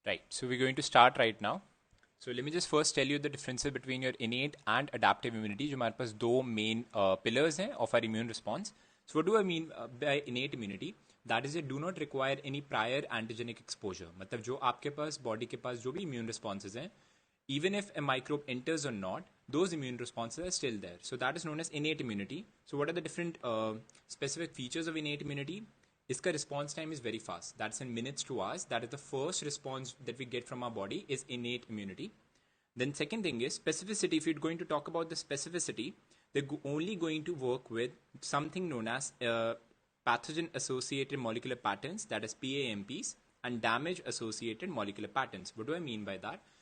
Right, so we're going to start right now. So let me just first tell you the differences between your innate and adaptive immunity. जो हमारे पास दो main pillars हैं of our immune response. So what do I mean by innate immunity? That is, it do not require any prior antigenic exposure. मतलब जो आपके पास body के पास जो भी immune responses हैं, even if a microbe enters or not, those immune responses are still there. So that is known as innate immunity. So what are the different specific features of innate immunity? Iska response time is very fast. That's in minutes to hours. That is the first response that we get from our body is innate immunity. Then second thing is specificity. If you're going to talk about the specificity, they're only going to work with something known as pathogen associated molecular patterns, that is PAMPs, and damage associated molecular patterns. What do I mean by that?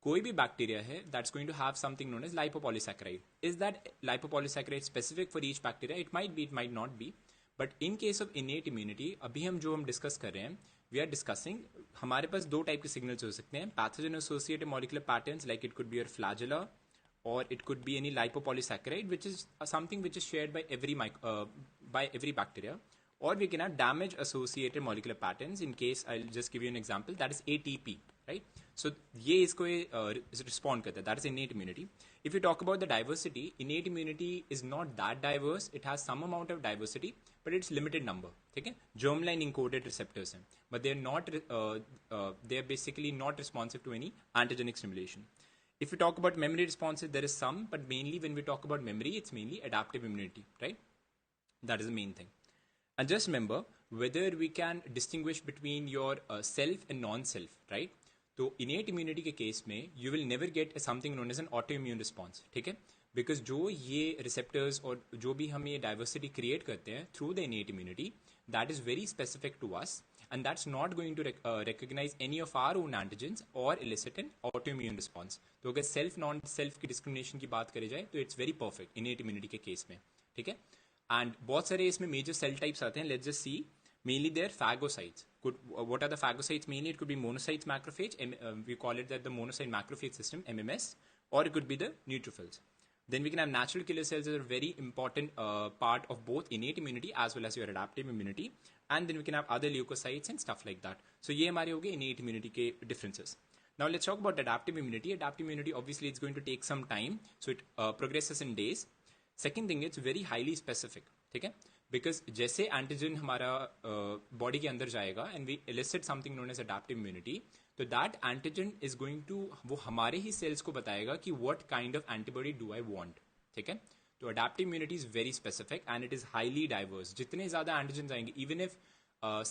कोई भी bacteria है that's going to have something known as lipopolysaccharide. Is that lipopolysaccharide specific for each bacteria? It might be, it might not be. But in case of innate immunity अभी हम discuss कर रहे हैं, we are discussing, हमारे पास दो type के signals हो सकते हैं. Pathogen associated molecular patterns like it could be your flagella और it could be any lipopolysaccharide which is something which is shared by every bacteria, or we can have damage associated molecular patterns. In case I'll just give you an example, that is ATP, right? So ये इसको respond करता है, that is innate immunity. If you talk about the diversity, innate immunity is not that diverse. It has some amount of diversity, but it's limited number. ठीक है, germline encoded receptors हैं, but they're basically not responsive to any antigenic stimulation. If we talk about memory responses, there is some, but mainly when we talk about memory, it's mainly adaptive immunity, right? That is the main thing. And just remember, whether we can distinguish between your self and non-self, right? तो innate immunity के case में you will never get something known as an autoimmune response, ठीक है? Because जो ये receptors और जो भी हम ये diversity create करते हैं through the innate immunity, that is very specific to us, and that's not going to recognize any of our own antigens or elicit an autoimmune response. तो अगर self non-self की discrimination की बात करी जाए तो it's very perfect innate immunity के case में, ठीक है? एंड बहुत सारे इसमें मेजर सेल टाइप्स आते हैं. Let's just see, mainly there phagocytes. What are the phagocytes? Mainly it could be monocytes, macrophage, we call it that the monocyte macrophage system, MMS, or it could be the neutrophils. Then we can have natural killer cells as a very important part of both innate immunity as well as your adaptive immunity, and then we can have other leukocytes and stuff like that. So ये हमारे हो गए innate immunity के differences. Now let's talk about adaptive immunity. Adaptive immunity obviously it's going to take some time, so it progresses in days. Second thing it's very highly specific, ठीक है, because जैसे antigen हमारा body के अंदर जाएगा and we elicit something known as adaptive immunity, तो that antigen is going to, वो हमारे ही सेल्स को बताएगा कि what kind of antibody do I want, ठीक है. तो adaptive immunity is very specific and it is highly diverse. जितने ज्यादा एंटीजन आएंगे, even if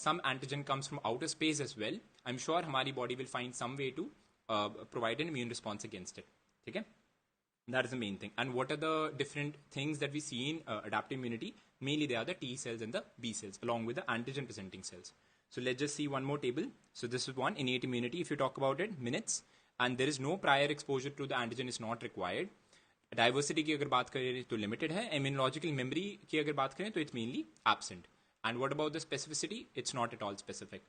some antigen comes from outer space as well, I'm sure हमारी body will find some way to provide an immune response against it, ठीक है. That is the main thing. And what are the different things that we see in adaptive immunity? Mainly they are the T cells and the B cells along with the antigen presenting cells. So let's just see one more table. So this is one, innate immunity. If you talk about it, minutes, and there is no prior exposure to the antigen is not required. Diversity की अगर बात करें तो limited है. Immunological memory की अगर बात करें तो it's mainly absent. And what about the specificity? It's not at all specific.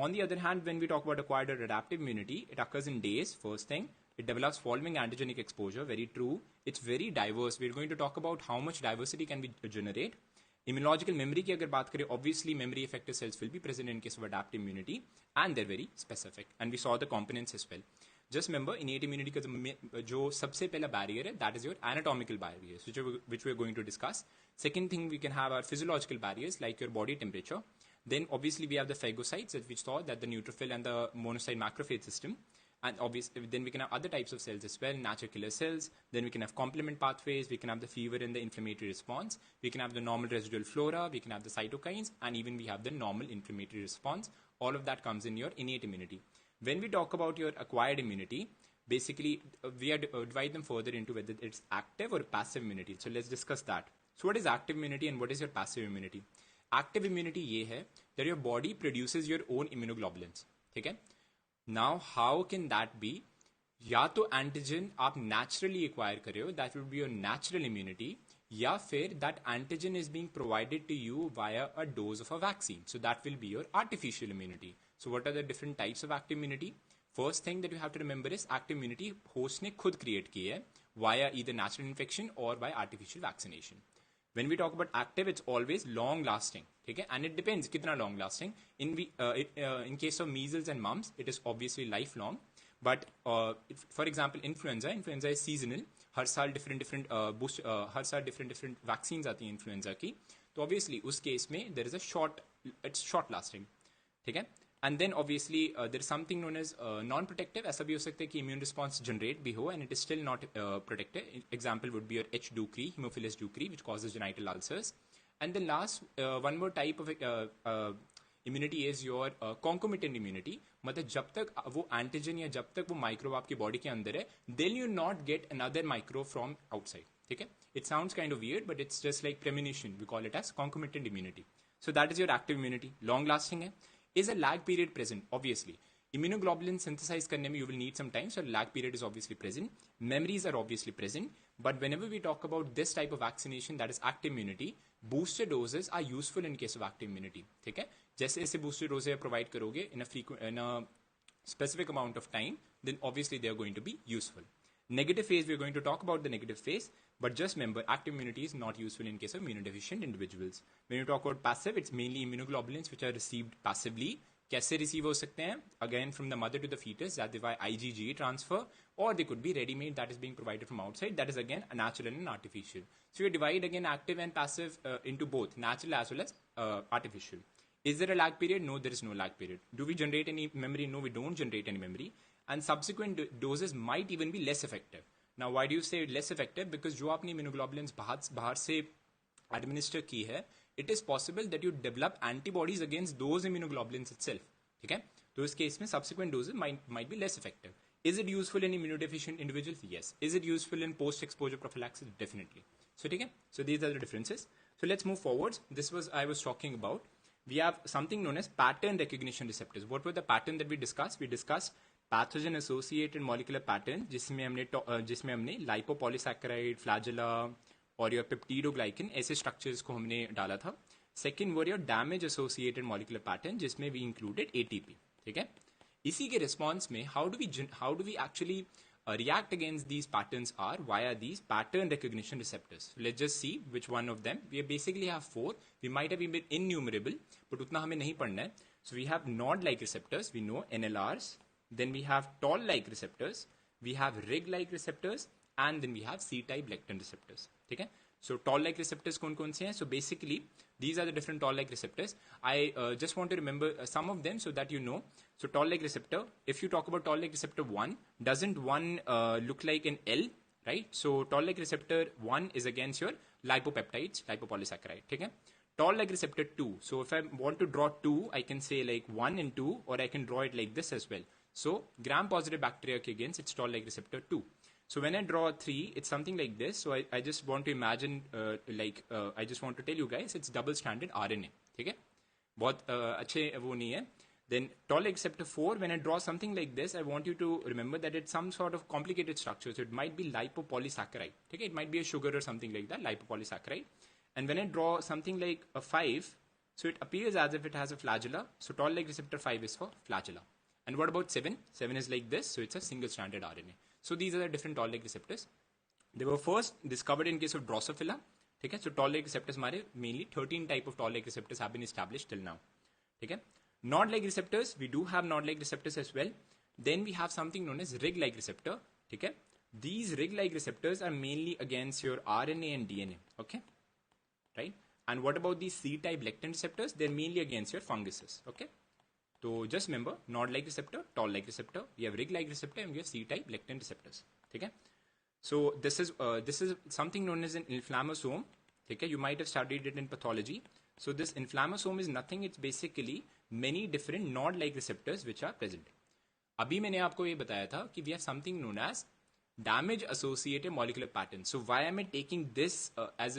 On the other hand, when we talk about acquired or adaptive immunity, it occurs in days, first thing. It develops following antigenic exposure, very true. It's very diverse. We're going to talk about how much diversity can we generate. Immunological memory की अगर बात करें, obviously memory effector cells will be present in case of adaptive immunity, and they're very specific. And we saw the components as well. Just remember, innate immunity का जो सबसे पहला barrier है, that is your anatomical barriers, which we're going to discuss. Second thing, we can have our physiological barriers like your body temperature. Then obviously we have the phagocytes that we saw, that the neutrophil and the monocyte macrophage system. And obviously then we can have other types of cells as well, natural killer cells. Then we can have complement pathways, we can have the fever and the inflammatory response, we can have the normal residual flora, we can have the cytokines, and even we have the normal inflammatory response. All of that comes in your innate immunity. When we talk about your acquired immunity, basically we are divide them further into whether it's active or passive immunity. So let's discuss that. So what is active immunity and what is your passive immunity? Active immunity ये है that your body produces your own immunoglobulins, ठीक है. Now how can that be? या तो antigen आप naturally acquire कर रहे हो, that would be your natural immunity, या फिर that antigen is being provided to you via a dose of a vaccine, so that will be your artificial immunity. So what are the different types of active immunity? First thing that you have to remember is active immunity host ने खुद create की है via either natural infection और by artificial vaccination. When we talk about active, it's always long lasting. Okay, and it depends kitna long lasting. In case of measles and mumps, it is obviously lifelong. But for example, influenza is seasonal. हर साल different boost, हर साल different vaccines आती हैं influenza की. तो obviously उस case में there is a it's short lasting. ठीक है? And then obviously there is something known as non-protective. ऐसा भी हो सकता है कि immune response generate भी हो and it is still not protected. Example would be your H. ducrei, Haemophilus ducrei, which causes genital ulcers. And the last one more type of immunity is your concomitant immunity. मतलब जब तक वो antigen या जब तक वो microbe आपकी body के अंदर है, then you not get another microbe from outside. ठीक है? It sounds kind of weird, but it's just like premonition. We call it as concomitant immunity. So that is your active immunity. Long lasting है. Is a lag period present? Obviously. Immunoglobulin synthesize करने में you will need some time, so lag period is obviously present. Memories are obviously present. But whenever we talk about this type of vaccination, that is active immunity, booster doses are useful in case of active immunity. ठीक है? जैसे ऐसे booster doses provide करोगे in a specific amount of time, then obviously they are going to be useful. Negative phase, we are going to talk about the negative phase, but just remember, active immunity is not useful in case of immunodeficient individuals. When you talk about passive, it's mainly immunoglobulins which are received passively. कैसे receive हो सकते हैं? Again, from the mother to the fetus, that is by IgG transfer, or they could be ready-made that is being provided from outside. That is again a natural and an artificial. So you divide again active and passive into both, natural as well as artificial. Is there a lag period? No, there is no lag period. Do we generate any memory? No, we don't generate any memory. And subsequent doses might even be less effective. Now, why do you say less effective? Because जो आपने immunoglobulins बाहर से administer की है, it is possible that you develop antibodies against those immunoglobulins itself. ठीक है? तो इस case में subsequent doses might be less effective. Is it useful in immunodeficient individuals? Yes. Is it useful in post-exposure prophylaxis? Definitely. So, ठीक है? So these are the differences. So let's move forwards. This was I was talking about. We have something known as pattern recognition receptors. What were the pattern that we discussed? We discussed pathogen associated molecular pattern जिसमें हमने lipopolysaccharide, flagella और your peptidoglycan ऐसे structures को हमने डाला था. Second were your damage associated molecular pattern जिसमें we included ATP. ठीक है? इसी के रिस्पॉन्स में how do we actually react against these patterns are via these pattern recognition receptors. Let's just see which one of them. We basically have 4. We might have been innumerable, but उतना हमें नहीं पढ़ना है. So we have nod-like receptors. We know NLRs. Then we have toll-like receptors. We have rig-like receptors, and then we have C-type lectin receptors. ठीक है? So toll-like receptors कौन-कौन से हैं? So basically, these are the different toll-like receptors. I just want to remember some of them so that you know. So toll-like receptor, if you talk about toll-like receptor 1, doesn't one look like an L, right? So toll-like receptor 1 is against your lipopeptides, lipopolysaccharide. ठीक है? Toll-like receptor 2. So if I want to draw 2, I can say like 1 and 2, or I can draw it like this as well. So gram-positive bacteria against its toll-like receptor 2. So when I draw 3, it's something like this. So I just want to imagine, I just want to tell you guys, it's double-stranded RNA. ठीक है? बहुत अच्छे वो नहीं है. Then toll-like receptor 4, when I draw something like this, I want you to remember that it's some sort of complicated structure. So it might be lipopolysaccharide. Okay? It might be a sugar or something like that, lipopolysaccharide. And when I draw something like a 5, so it appears as if it has a flagella. So toll-like receptor 5 is for flagella. And what about 7? 7 is like this, so it's a single-stranded RNA. So these are the different toll-like receptors. They were first discovered in case of Drosophila. Okay? So toll-like receptors, mainly 13 type of toll-like receptors have been established till now. Okay? Nod-like receptors, we do have nod-like receptors as well. Then we have something known as rig-like receptor. Okay? These rig-like receptors are mainly against your RNA and DNA. Okay? Right? And what about these C-type lectin receptors? They're mainly against your funguses. Okay? So just remember, nod-like receptor, toll-like receptor, we have rig-like receptor, and we have C-type lectin receptors. Okay? So this is something known as an inflammasome. Okay? You might have studied it in pathology. So this inflammasome is nothing. It's basically many different nod-like receptors which are present. अभी मैंने आपको ये बताया था कि we have something known as damage-associated molecular pattern. So why am I taking this as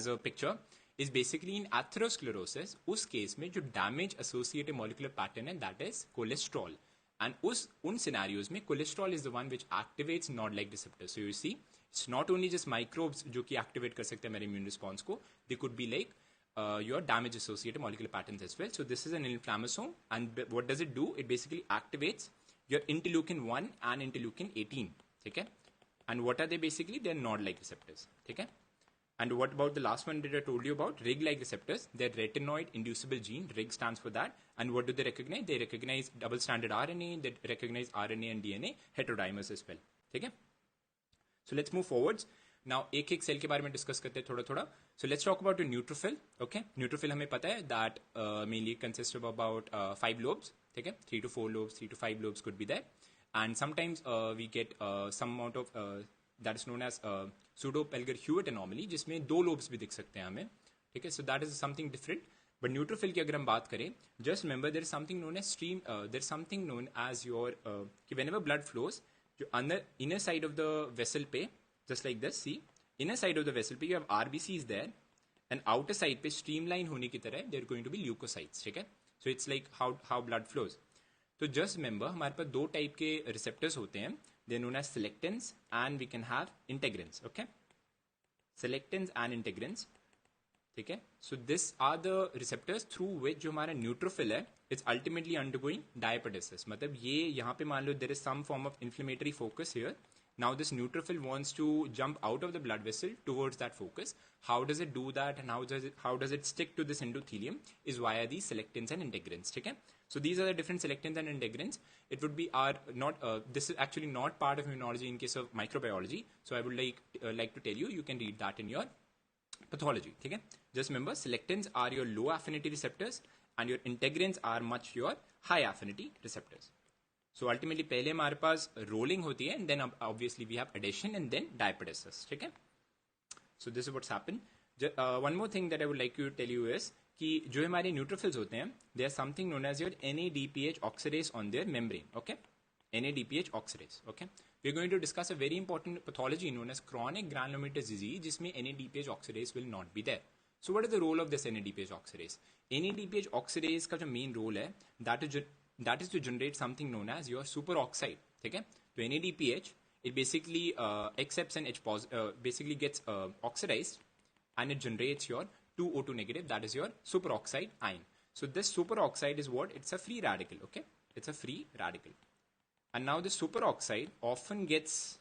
a picture? Is basically in atherosclerosis, उस case में जो damage associated molecular pattern है, that is cholesterol. And उन scenarios में cholesterol is the one which activates nod-like receptors. So you see, it's not only just microbes जो कि activate कर सकते हैं मेरे immune response को, they could be like your damage associated molecular patterns as well. So this is an inflammasome, and what does it do? It basically activates your interleukin 1 and interleukin 18. Okay? And what are they basically? They're nod-like receptors. Okay? And what about the last one that I told you about? RIG-like receptors. They're retinoid inducible gene. RIG stands for that. And what do they recognize? They recognize double-stranded RNA. They recognize RNA and DNA heterodimers as well. Okay? So let's move forwards. Now, एक cell के बारे में discuss करते हैं थोड़ा-थोड़ा. So let's talk about the neutrophil. Okay? Neutrophil हमें पता है that mainly consists of about 5 lobes. Okay? 3 to 4 lobes, 3 to 5 lobes could be there. And sometimes we get some amount of that is known as pseudo-Pelger-Hewitt anomaly, जिसमें 2 lobes भी दिख सकते हैं हमें. ठीक है? So that is something different. But neutrophil की अगर हम बात करें, just remember there is something known as stream. There is something known as your कि whenever blood flows, जो inner side of the vessel पे, just like this, see, inner side of the vessel पे you have RBCs there, and outer side पे streamline होने की तरह there are going to be leukocytes. ठीक है? So it's like how blood flows. तो just remember हमारे पास 2 type के receptors होते हैं. They're known as selectins and we can have integrins. Okay? Selectins and integrins. ठीक है? So these are the receptors through which जो हमारा neutrophil है, it's ultimately undergoing diapedesis. मतलब ये यहाँ पे मान लो there is some form of inflammatory focus here. Now this neutrophil wants to jump out of the blood vessel towards that focus. How does it do that, and how does it stick to this endothelium is via these selectins and integrins. Okay? So these are the different selectins and integrins. It would be this is actually not part of immunology in case of microbiology. So I would like to tell you, you can read that in your pathology. Okay? Just remember, selectins are your low affinity receptors and your integrins are much your high affinity receptors. So ultimately पहले हमारे पास rolling होती है and then obviously we have adhesion and then diapedesis. ठीक है? So this is what's happened. One more thing that I would like to tell you is कि जो हमारे neutrophils होते हैं, they are something known as your NADPH oxidase on their membrane. Okay? NADPH oxidase. Okay? We are going to discuss a very important pathology known as chronic granulomatous disease, जिसमें NADPH oxidase will not be there. So what is the role of this NADPH oxidase? NADPH oxidase का जो main role है, that is to generate something known as your superoxide. ठीक है? तो NADPH, it basically accepts an basically gets oxidized and it generates your 2O2 negative, that is your superoxide ion. So this superoxide is what? It's a free radical. Okay? It's a free radical. And now the superoxide often gets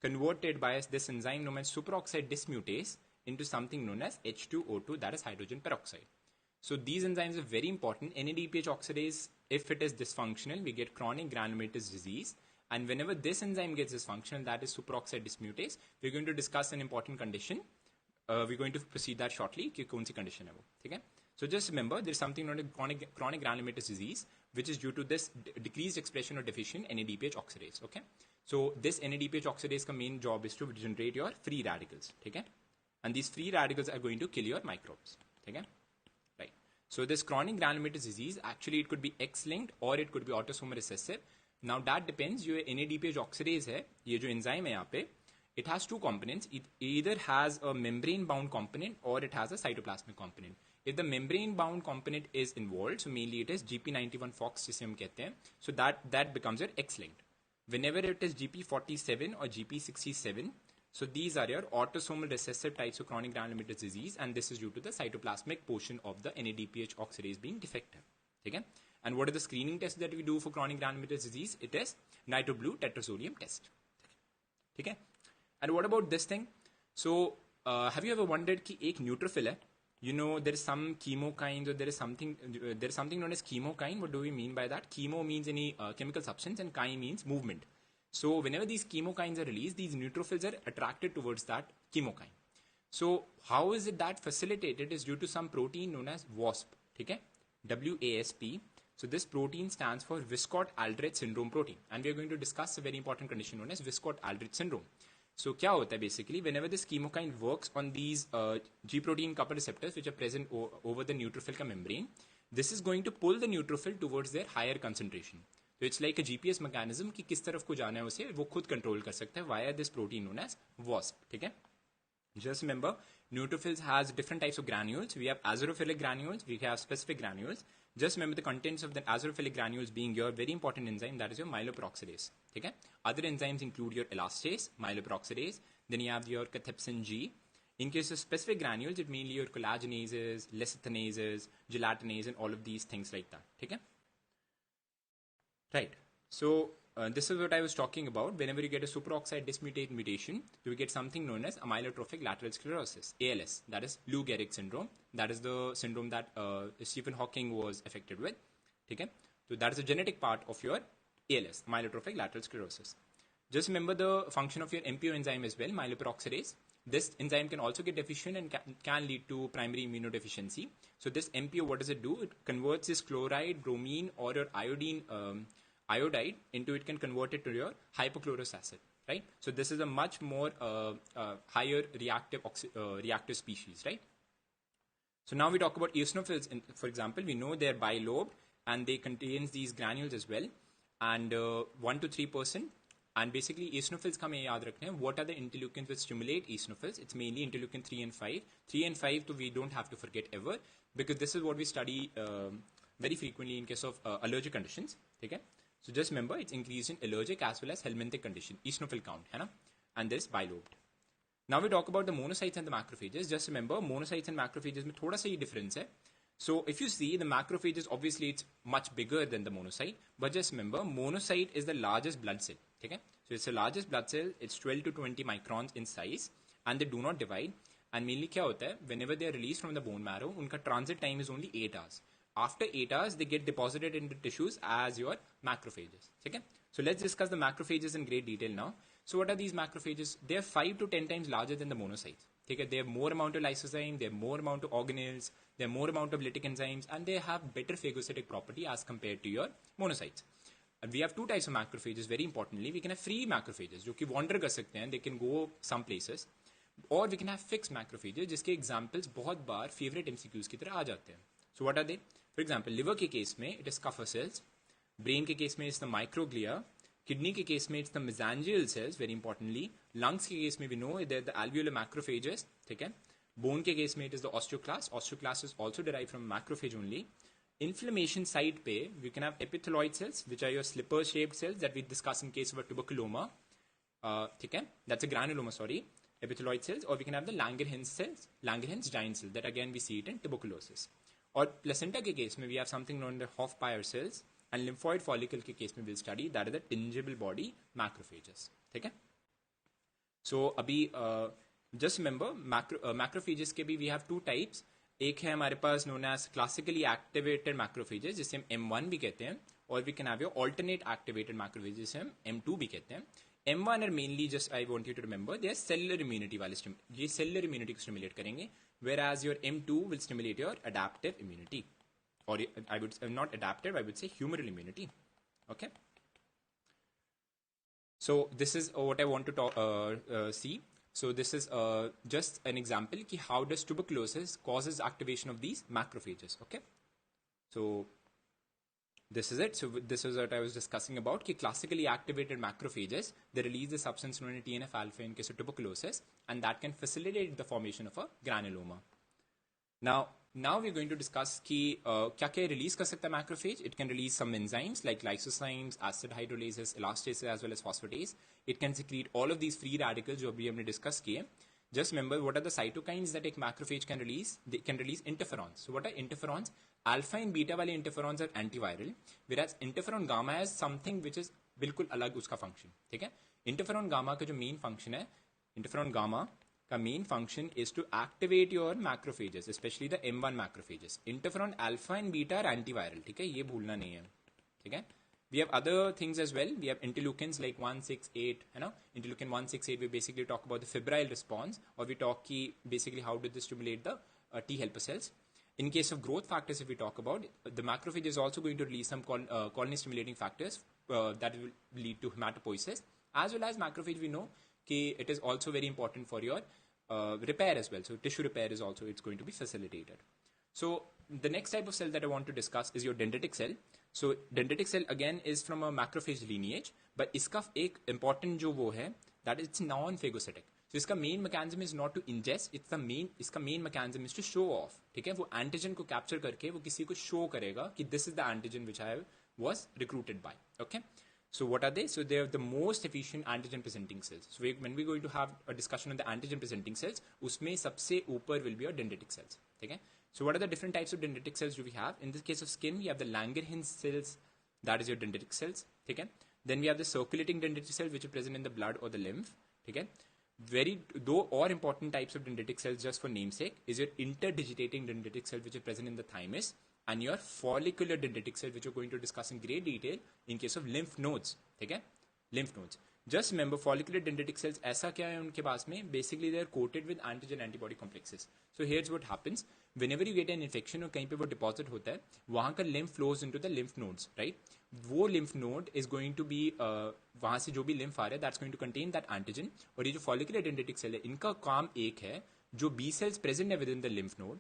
converted by this enzyme known as superoxide dismutase into something known as H2O2, that is hydrogen peroxide. So these enzymes are very important. NADPH oxidase, if it is dysfunctional, we get chronic granulomatous disease. And whenever this enzyme gets dysfunctional, that is superoxide dismutase, we're going to discuss an important condition. We're going to proceed that shortly. कि कौन सी condition है वो, ठीक है? So just remember, there is something known as chronic granulomatous disease, which is due to this decreased expression or deficient NADPH oxidase. Okay? So this NADPH oxidase का main job is to generate your free radicals. ठीक है? And these free radicals are going to kill your microbes. ठीक है? Right. So this chronic granulomatous disease, actually it could be X-linked or it could be autosomal recessive. Now that depends. जो NADPH oxidase है, ये जो enzyme है यहाँ पे, it has two components. It either has a membrane-bound component or it has a cytoplasmic component. If the membrane-bound component is involved, so mainly it is GP91 FOX जिसे हम कहते हैं, so that becomes your X-linked. Whenever it is GP47 or GP67, so these are your autosomal recessive types of chronic granulomatous disease, and this is due to the cytoplasmic portion of the NADPH oxidase being defective. Okay? And what are the screening tests that we do for chronic granulomatous disease? It is nitroblue tetrazolium test. Okay? And what about this thing? So, have you ever wondered कि एक neutrophil है? You know, there is some chemokines or there is something known as chemokine. What do we mean by that? Chemo means any chemical substance and kine means movement. So, whenever these chemokines are released, these neutrophils are attracted towards that chemokine. So, how is it that facilitated is due to some protein known as WASP. Okay? WASP. So, this protein stands for Wiskott-Aldrich syndrome protein. And we are going to discuss a very important condition known as Wiskott-Aldrich syndrome. So क्या होता है basically whenever this chemokine works on these G protein coupled receptors which are present over the neutrophil का membrane, this is going to pull the neutrophil towards their higher concentration. So it's like a GPS mechanism कि किस तरफ को जाना है उसे वो खुद control कर सकता है via this protein known as WASP. ठीक है? Just remember, neutrophils has different types of granules. We have azurophilic granules, we have specific granules. Just remember the contents of the azurophilic granules being your very important enzyme, that is your myeloperoxidase. Okay? Other enzymes include your elastase, myeloperoxidase, then you have your cathepsin G. In case of specific granules, it mainly your collagenases, lecithinases, gelatinase, and all of these things like that. Okay? Right. So this is what I was talking about. Whenever you get a superoxide dismutate mutation, you get something known as amyotrophic lateral sclerosis, ALS. That is Lou Gehrig syndrome. That is the syndrome that Stephen Hawking was affected with. Okay? So that is the genetic part of your ALS, amyotrophic lateral sclerosis. Just remember the function of your MPO enzyme as well, myeloperoxidase. This enzyme can also get deficient and can lead to primary immunodeficiency. So this MPO, what does it do? It converts this chloride, bromine, or your iodide into, it can convert it to your hypochlorous acid, right? So this is a much more higher reactive species, right? So now we talk about eosinophils. For example, we know they're bilobed and they contain these granules as well, and 1 to 3%. And basically, eosinophils का हमें याद रखना है. What are the interleukins which stimulate eosinophils? It's mainly interleukin 3 and 5. 3 and 5, so we don't have to forget ever, because this is what we study very frequently in case of allergic conditions. Okay? So just remember, it's increased in allergic as well as helminthic condition. Eosinophil count, है ना? And this bilobed. Now we talk about the monocytes and the macrophages. Just remember, monocytes and macrophages में थोड़ा सा ही difference है. So if you see the macrophages, obviously it's much bigger than the monocyte. But just remember, monocyte is the largest blood cell. Okay? So it's the largest blood cell. It's 12 to 20 microns in size, and they do not divide. And mainly क्या होता है? Whenever they are released from the bone marrow, उनका transit time is only 8 hours. After 8 hours, they get deposited into tissues as your macrophages. Okay? So let's discuss the macrophages in great detail now. So what are these macrophages? They are 5 to 10 times larger than the monocytes. Okay? They have more amount of lysozyme, they have more amount of organelles, they have more amount of lytic enzymes, and they have better phagocytic property as compared to your monocytes. And we have two types of macrophages, very importantly. We can have free macrophages, जो कि wander कर सकते हैं, they can go some places. Or we can have fixed macrophages, जिसके examples बहुत बार favorite MCQs की तरह आ जाते हैं. So what are they? For example, liver के case में it is Kupffer cells, brain के case में it's the microglia, kidney के case में it's the mesangial cells, very importantly, lungs के case में we know they're the alveolar macrophages, ठीक है? Bone के case में it is the osteoclast is also derived from macrophage only. Inflammation side पे, we can have epithelioid cells, which are your slipper shaped cells that we discuss in case of a tuberculoma, ठीक है? That's a granuloma, sorry, epithelioid cells. Or we can have the Langerhans cells, Langerhans giant cell, that again we see it in tuberculosis. Or placenta के case में we have something known as Hofpire cells, and lymphoid follicle के case में we'll study that is the tingible body macrophages, ठीक है? So अभी just remember macrophages के भी we have two types. एक है हमारे पास known as classically activated macrophages जिसे हम M1 भी कहते हैं, और we can have your alternate activated macrophages जिसे हम M2 भी कहते हैं. M1 are mainly, just I want you to remember, they are cellular immunity वाले ये cellular immunity को stimulate करेंगे, whereas your M2 will stimulate your adaptive immunity, or I would say not adaptive, I would say humoral immunity. Okay. So this is what I want to see. So this is just an example ki how does tuberculosis causes activation of these macrophages. Okay. So this is it. So this is what I was discussing about ki classically activated macrophages, they release the substance known as TNF alpha in case of tuberculosis, and that can facilitate the formation of a granuloma. Now we're going to discuss कि क्या release कर सकता है macrophage. It can release some enzymes like lysozymes, acid hydrolases, elastases as well as phosphatase. It can secrete all of these free radicals जो अभी हमने discuss किए. Just remember what are the cytokines that a macrophage can release. They can release interferons. So what are interferons? Alpha and beta वाले interferons are antiviral, whereas interferon gamma has something which is बिल्कुल अलग उसका function. ठीक है? Interferon gamma का जो main function है, interferon gamma का main function is to activate your macrophages, especially the M1 macrophages. Interferon alpha and beta are antiviral, ठीक है? ये भूलना नहीं है, ठीक है? We have other things as well. We have interleukins like 168, है ना? Interleukin 168, we basically talk about the febrile response, or we talk ki basically how did this stimulate the T helper cells. In case of growth factors, if we talk about, the macrophage is also going to release some colony stimulating factors that will lead to hematopoiesis. As well as macrophage, we know ki it is also very important for your repair as well. So tissue repair is also, it's going to be facilitated. So the next type of cell that I want to discuss is your dendritic cell. So dendritic cell again is from a macrophage lineage, but इसका एक important जो वो है, that is it's non-phagocytic. So इसका main mechanism is not to ingest, इसका main mechanism is to show off. ठीक है? वो antigen को capture करके वो किसी को show करेगा कि this is the antigen which I was recruited by. Okay? So what are they? So they are the most efficient antigen presenting cells. So when we're going to have a discussion on the antigen presenting cells, उसमें सबसे ऊपर will be your dendritic cells. ठीक है? So what are the different types of dendritic cells do we have? In this case of skin, we have the Langerhans cells, that is your dendritic cells. ठीक है? Then we have the circulating dendritic cells which are present in the blood or the lymph. ठीक है. Though or important types of dendritic cells, just for namesake, is your interdigitating dendritic cell which are present in the thymus, and your follicular dendritic cell which we're going to discuss in great detail in case of lymph nodes. ठीक है. Lymph nodes. Just remember, follicular dendritic cells ऐसा क्या है उनके पास में, basically they are coated with antigen antibody complexes. So here's what happens, whenever you get an infection और कहीं पे वो deposit होता है, वहाँ का lymph flows into the lymph nodes, right? वो lymph node is going to be वहाँ से जो भी lymph आ रहा है, that's going to contain that antigen. और ये जो follicular dendritic cell है, इनका काम एक है, जो B cells present है within the lymph node,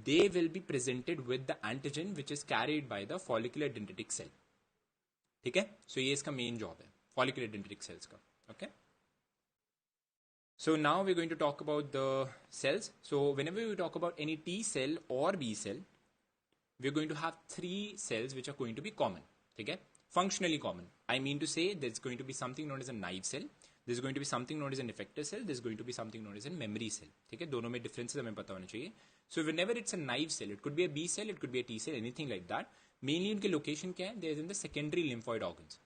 they will be presented with the antigen which is carried by the follicular dendritic cell. ठीक है. So ये इसका main job है follicular dendritic cells का. Okay. So now we're going to talk about the cells. So whenever we talk about any T cell or B cell, we're going to have three cells which are going to be common. ठीक है. Functionally common. I mean to say there's going to be something known as a naive cell. There's going to be something known as an effector cell. There's going to be something known as a memory cell. ठीक है. दोनों में differences हमें पता होने चाहिए. So whenever it's a naive cell, it could be a B cell, it could be a T cell, anything like that. Mainly उनके location क्या है? They're in the secondary lymphoid organs.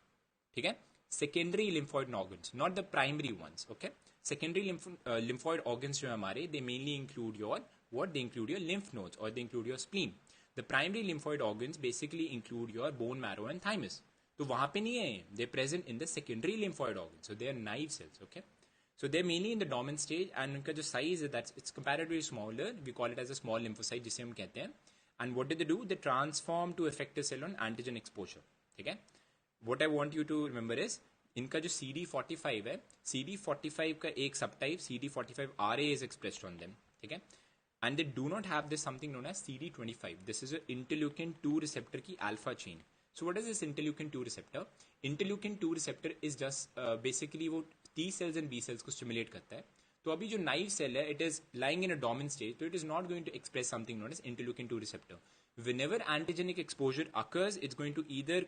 ठीक है. Secondary lymphoid organs, not the primary ones. Okay. Secondary lymphoid organs जो हमारे, they mainly include your what? They include your lymph nodes or they include your spleen. The primary lymphoid organs basically include your bone marrow and thymus. तो वहाँ पे नहीं है, they're present in the secondary lymphoid organs. So they are naive cells. Okay. So they're mainly in the dormant stage and उनका जो size है, it's comparatively smaller. We call it as a small lymphocyte जिसे हम कहते हैं. And what do? They transform to effector cell on antigen exposure. ठीक है. What I want you to remember is, इनका जो CD45 है, CD45 का एक subtype CD45RA is expressed on them. ठीक है. And they do not have this something known as CD25. This is a interleukin 2 receptor की alpha chain. So what is this interleukin 2 receptor? Interleukin 2 receptor is just basically वो T cells and B cells को stimulate करता है. तो अभी जो naive cell है, it is lying in a dormant stage, so it is not going to express something known as interleukin 2 receptor. Whenever antigenic exposure occurs, it's going to either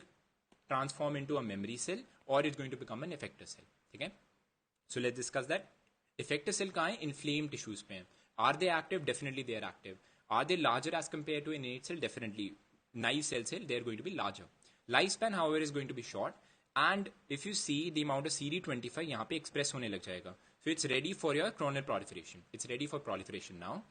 transform into a memory cell or it's going to become an effector cell. ठीक है. So let's discuss that. Effector cell कहाँ है? Inflamed tissues पे हैं. Are they active? Definitely they are active. Are they larger as compared to an innate cell? Definitely. Naive cell they are going to be larger. Lifespan, however, is going to be short. And if you see the amount of CD25 यहाँ पे express होने लग जाएगा. So it's ready for your clonal proliferation. It's ready for proliferation now.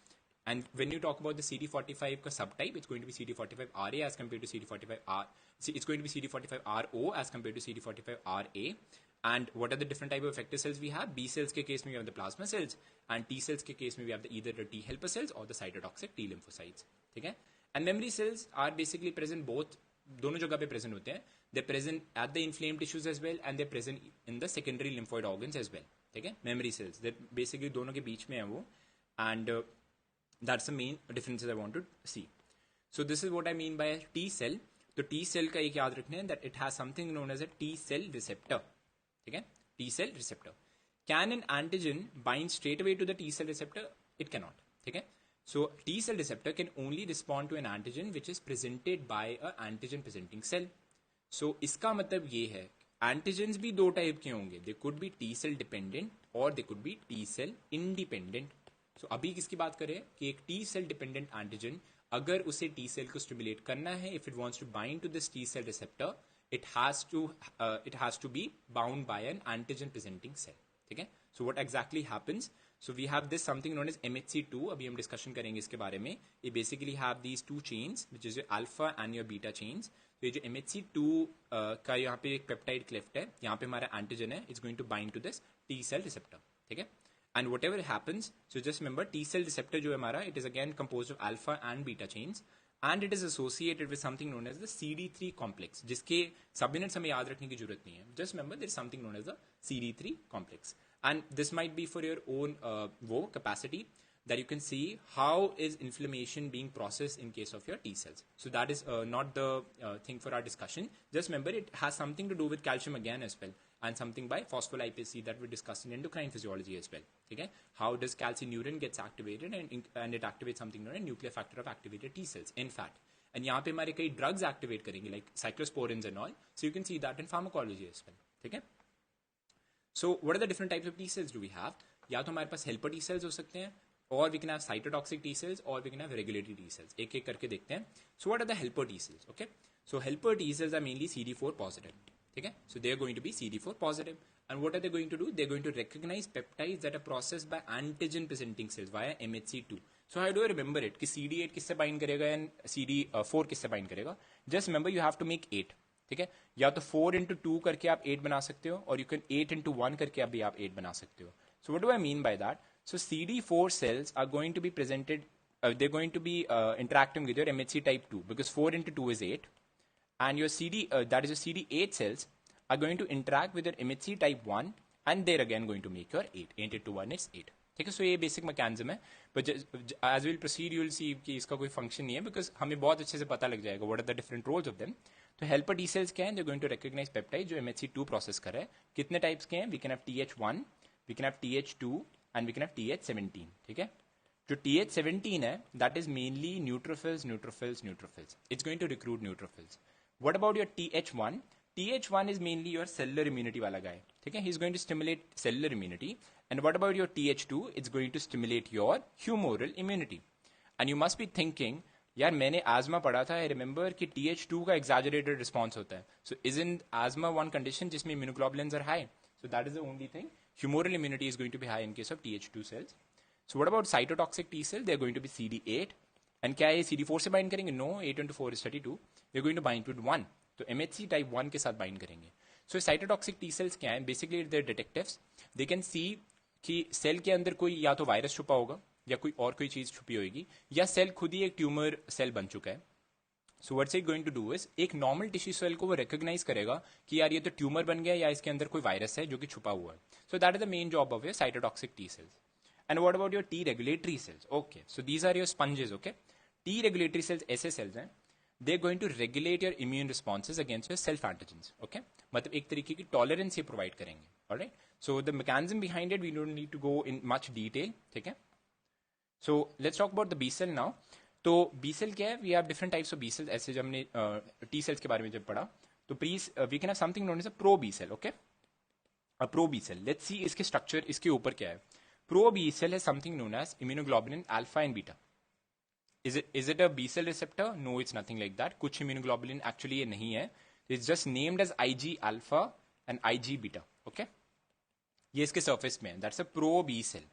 And when you talk about the CD45 का subtype, it's going to be CD45RA as compared to CD45R. It's going to be CD45RO as compared to CD45RA. And what are the different type of effector cells we have? B cells के case में we have the plasma cells, and T cells के case में we have either the T helper cells or the cytotoxic T lymphocytes. ठीक है. And memory cells are basically present both, दोनों जगह पे present होते हैं. They're present at the inflamed tissues as well, and they're present in the secondary lymphoid organs as well. ठीक है. Memory cells, they're basically दोनों के बीच में है वो, and that's the main differences I want to see. So this is what I mean by a T cell. तो T cell का एक याद रखना है that it has something known as a T cell receptor. ठीक है. T cell receptor. Can an antigen bind straight away to the T cell receptor? It cannot. ठीक है. So T cell receptor can only respond to an antigen which is presented by a antigen presenting cell. So इसका मतलब ये है, antigens भी दो type के होंगे. They could be T cell dependent or they could be T cell independent. So अभी किसकी बात करें कि एक T cell dependent antigen अगर उसे T cell को stimulate करना है, if it wants to bind to this T cell receptor, it has to be bound by an antigen presenting cell. ठीक है. So what exactly happens? So we have this something known as MHC2. अभी हम discussion करेंगे इसके बारे में. ये basically have these two chains, which is your alpha and your beta chains. तो ये जो MHC2 का यहाँ पे एक peptide cleft है, यहाँ पे हमारा antigen है, it's going to bind to this T cell receptor. ठीक है. And whatever happens, so just remember T cell receptor जो है हमारा, it is again composed of alpha and beta chains, and it is associated with something known as the CD3 complex, जिसके subunits हमें याद रखने की जरूरत नहीं है. Just remember there is something known as the CD3 complex, and this might be for your own capacity that you can see how is inflammation being processed in case of your T cells. So that is not the thing for our discussion. Just remember it has something to do with calcium again as well, and something by phospholipase C that we discussed in endocrine physiology as well. Okay, how does calcineurin gets activated and it activates something known as nuclear factor of activated T cells. In fact, and यहाँ पे हमारे कई drugs activate करेंगे like cyclosporins and all. So you can see that in pharmacology as well. ठीक है. So what are the different types of T cells do we have? या तो हमारे पास helper T cells हो सकते हैं, or we can have cytotoxic T cells, or we can have regulatory T cells. एक एक करके देखते हैं. So what are the helper T cells? Okay. So helper T cells are mainly CD4 positive. ठीक है. So they are going to be CD4 positive. And what are they going to do? They're going to recognize peptides that are processed by antigen presenting cells via MHC2. So how do I remember it? कि CD8 किससे bind करेगा and CD4 किससे bind करेगा? Just remember you have to make 8. ठीक है. या तो 4 into 2 करके आप 8 बना सकते हो, और you can 8 into 1 करके भी आप 8 बना सकते हो. So what do I mean by that? So CD4 cells are going to be presented, they're going to be interacting with your MHC type 2, because 4 into 2 is 8. And your that is your CD8 cells are going to interact with your MHC type 1, and they're again going to make your 8. 8 into 1 is 8. ठीक है. So ये basic mechanism है, but as will proceed you will see कि इसका कोई function नहीं है, because हमें बहुत अच्छे से पता लग जाएगा what are the different roles of them. तो हेल्पर टी सेल्स क्या हैं? They going to recognise peptide जो MHC2 प्रोसेस कर रहा है. कितने टाइप्स के हैं? We can have TH1, we can have TH2 and we can have TH17. ठीक है. जो TH17 है that is mainly neutrophils, neutrophils, neutrophils. It's going to recruit neutrophils. What about your TH1? TH1 is mainly your cellular immunity वाला guy. ठीक है. He's going to stimulate cellular immunity. And what about your TH2? It's going to stimulate your humoral immunity. And you must be thinking, यार मैंने asthma पढ़ा था. I remember कि TH2 का exaggerated response होता है. So isn't asthma one condition जिसमें immunoglobulins are high? So that is the only thing. Humoral immunity is going to be high in case of TH2 cells. So what about cytotoxic T cell? They're going to be CD8. And क्या ये CD4 से bind करेंगे? No, 8 into 4 is 32. They're going to bind with 1. तो MHC type 1 के साथ bind करेंगे. So cytotoxic T cells क्या हैं? Basically they're detectives. They can see कि सेल के अंदर कोई या तो वायरस छुपा होगा या कोई और कोई चीज छुपी होगी, या सेल खुद ही एक ट्यूमर सेल बन चुका है. So what's it going to do is, एक नॉर्मल टिश्यू सेल को वो रिकॉग्नाइज करेगा कि यार ये तो ट्यूमर बन गया या इसके अंदर कोई वायरस है जो कि छुपा हुआ है. So that is the main job of your cytotoxic T cells. And what about your T regulatory cells? Okay, so these are your sponges. Okay, T regulatory cells ऐसे सेल्स हैं, they going to regulate your immune responses against your self antigens. Okay, मतलब एक तरीके की tolerance ये provide करेंगे. Alright, so the mechanism behind it we don't need to go in much detail. ठीक है. So let's talk about the B cell now. तो B cell क्या है? We have different types of B cells. ऐसे जब हमने T cells के बारे में जब पढ़ा तो please we can have something known as a pro B cell. Okay, a pro B cell. Let's see इसके स्ट्रक्चर, इसके ऊपर क्या है. प्रो बी सेल है something known as immunoglobulin alpha and beta. Is it a B cell receptor? No, it's nothing like that. कुछ immunoglobulin actually ये नहीं है. It's just named as IG alpha and IG beta. Okay? ये इसके surface में है. That's a pro B cell.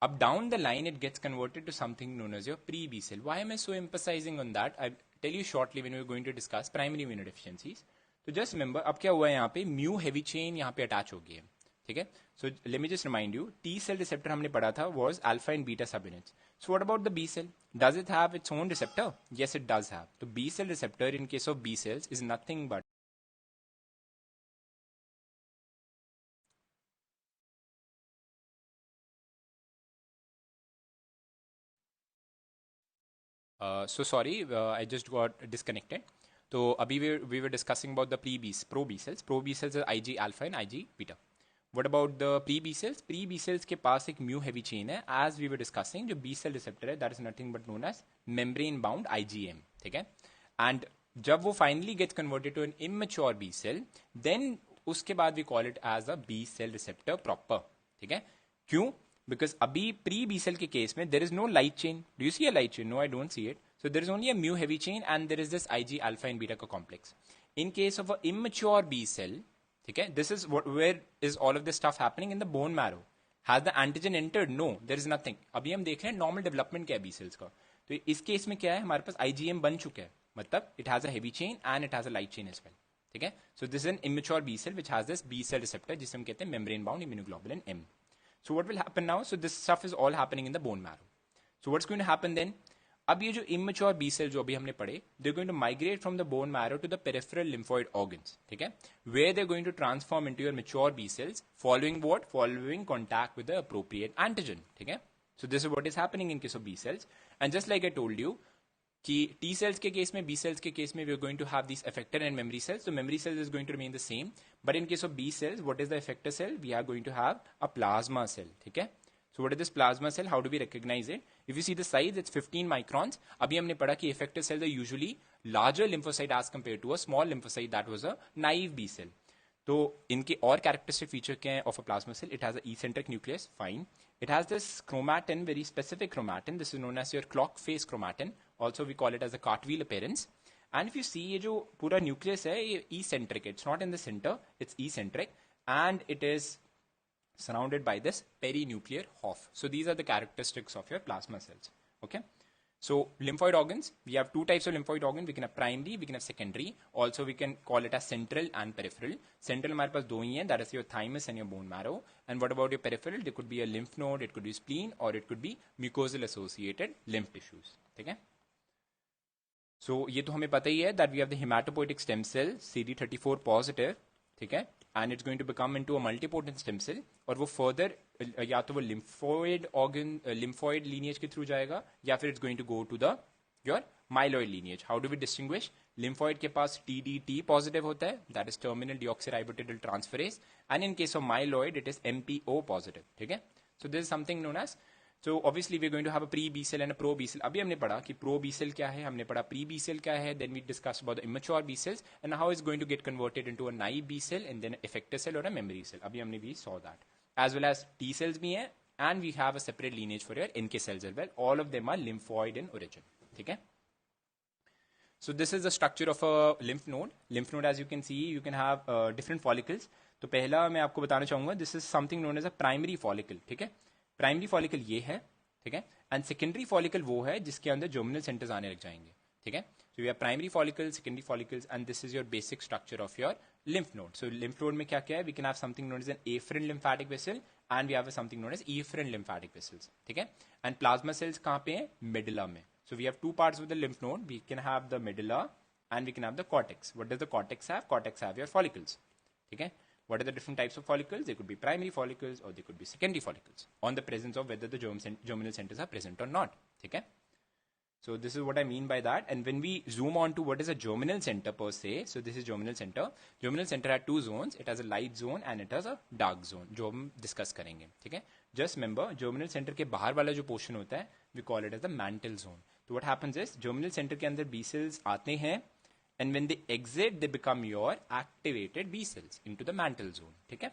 Up down the line, it gets converted to something known as your pre B cell. Why am I so emphasizing on that? I'll tell you shortly when we're going to discuss primary immunodeficiencies. तो just remember, अब क्या हुआ है यहाँ पे? mu heavy chain यहाँ पे attach हो गई है. ठीक है. So let me just remind you, T cell receptor हमने पढ़ा था was alpha and beta subunits. So what about the B cell? Does it have its own receptor? Yes, it does have. The B cell receptor in case of B cells is nothing but so sorry, I just got disconnected. तो अभी we were discussing about the pro B cells. Pro B cells are IG alpha and IG beta. What about the pre B cells? Pre B cells के पास एक mu heavy chain है. As we were discussing, जो B cell receptor है, that is nothing but known as membrane bound IgM. ठीक है. And जब वो finally gets converted to an immature B cell, then उसके बाद we call it as a B cell receptor proper. ठीक है. क्यों? Because अभी pre B cell के केस में there is no light chain. Do you see a light chain? No, I don't see it. So there is only a mu heavy chain and there is this IG alpha and beta का complex. In case of a immature B cell, ठीक है, this is where is all of this stuff happening in the bone marrow. Has the antigen entered? No, there is nothing. अभी हम देख रहे हैं normal development क्या है B cells का. तो इस केस में क्या है, हमारे पास IgM बन चुका है, मतलब it has a heavy chain and it has a light chain as well. ठीक है. So this is an immature B cell which has this B cell receptor जिसे हम कहते हैं membrane bound immunoglobulin M. So what will happen now? So this stuff is all happening in the bone marrow. So what's going to happen then? अब ये जो immature B cell जो अभी हमने पढ़े, they're going to migrate from the bone marrow to the peripheral lymphoid organs, ठीक है, where they're going to transform into your mature B cells, following what? Following contact with the appropriate antigen, ठीक है. So this is what is happening in case of B cells. And just like I told you, कि T cells के case में, B cells के case में, we are going to have these effector and memory cells. So memory cells is going to remain the same. But in case of B cells, what is the effector cell? We are going to have a plasma cell, ठीक है. So what is this plasma cell? How do we recognize it? If you see the size, it's 15 microns. अभी हमने पढ़ा कि effector cells are usually larger lymphocyte as compared to a small lymphocyte that was a naive B cell. तो इनके और characteristic feature क्या है of a plasma cell? It has a eccentric nucleus, fine. It has this chromatin, very specific chromatin. This is known as your clock phase chromatin. Also we call it as a cartwheel appearance. And if you see ये जो पूरा nucleus है ये eccentric, it's not in the center, it's eccentric, and it is surrounded by this perinuclear half. So these are the characteristics of your plasma cells. Okay. So lymphoid organs, we have two types of lymphoid organ. We can have primary, we can have secondary. Also we can call it as central and peripheral. Central हमारे पास दो ही हैं, that is your thymus and your bone marrow. And what about your peripheral? There could be a lymph node, it could be spleen, or it could be mucosal associated lymph tissues. ठीक है? So ये तो हमें पता ही है that we have the hematopoietic stem cell CD34 positive, ठीक है? And it's going to become into a multipotent stem cell, और वो further या तो वो lymphoid organ lymphoid lineage के through जाएगा, या फिर it's going to go to the your myeloid lineage. How do we distinguish? Lymphoid के पास TDT positive होता है, that is terminal deoxyribotydyl transferase, and in case of myeloid it is MPO positive. ठीक है? So this is something known as, so obviously we're going to have a pre-B cell and a pro-B cell. अभी हमने पढ़ा कि pro-B cell क्या है, हमने पढ़ा pre-B cell क्या है, then we discussed about the immature B cells and how it's going to get converted into a naive B cell and then effector cell or a memory cell. अभी हमने we saw that. As well as T cells भी हैं, and we have a separate lineage for your NK cells as well. All of them are lymphoid in origin. ठीक है? So this is the structure of a lymph node. Lymph node, as you can see, you can have different follicles. तो पहला मैं आपको बताना चाहूँगा, this is something known as a primary follicle. ठीक है? प्राइमरी फॉलिकल ये है, ठीक है, एंड सेकेंडरी फॉलिकल वो है जिसके अंदर जर्मिनल सेंटर्स आने लग जाएंगे. ठीक है? So we have primary follicle, secondary follicles, and this is your basic structure of your lymph node. So lymph node में क्या क्या है? We can have something known as an afferent lymphatic vessel and we have something known as efferent lymphatic vessels. ठीक है? And plasma cells कहाँ पे हैं? Medulla में. So we have two parts of the lymph node. We can have the medulla and we can have the cortex. What does the cortex have? Cortex have your follicles. ठीक है? What are the different types of follicles? They could be primary follicles or they could be secondary follicles on the presence of whether the germinal centers are present or not. Okay? So this is what I mean by that. And when we zoom on to what is a germinal center per se, so this is germinal center. Germinal center has two zones. It has a light zone and it has a dark zone, जो हम discuss करेंगे. ठीक है? Just remember, germinal center के बाहर वाला जो portion होता है, we call it as the mantle zone. So what happens is, germinal center के अंदर B cells आते हैं, and when they exit, they become your activated B cells into the mantle zone. Okay?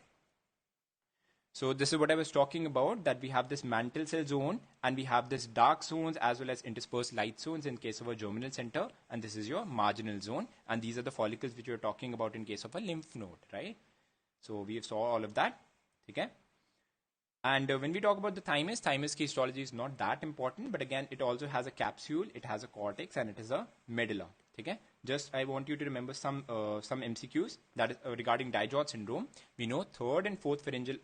So this is what I was talking about, that we have this mantle cell zone and we have this dark zones as well as interspersed light zones in case of a germinal center, and this is your marginal zone, and these are the follicles which we are talking about in case of a lymph node, right? So we saw all of that. Okay? And when we talk about the thymus histology is not that important, but again it also has a capsule, it has a cortex, and it is a medulla. Okay? Just I want you to remember some MCQs, that is regarding Dijot syndrome. We know third and fourth pharyngeal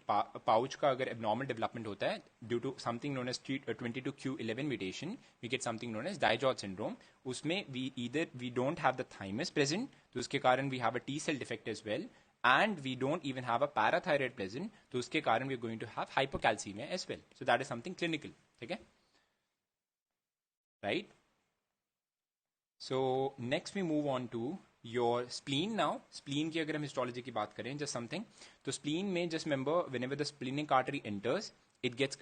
pouch का अगर abnormal development होता है due to something known as 22q11 mutation, we get something known as Dijot syndrome. उसमें we don't have the thymus present, तो उसके कारण we have a T cell defect as well, and we don't even have a parathyroid present, तो उसके कारण we are going to have hypocalcemia as well. So that is something clinical. Okay? Right? So next we move on to your spleen now. Spleen की अगर हम histology की बात करें, just something, तो spleen में just remember whenever the splenic artery enters, it gets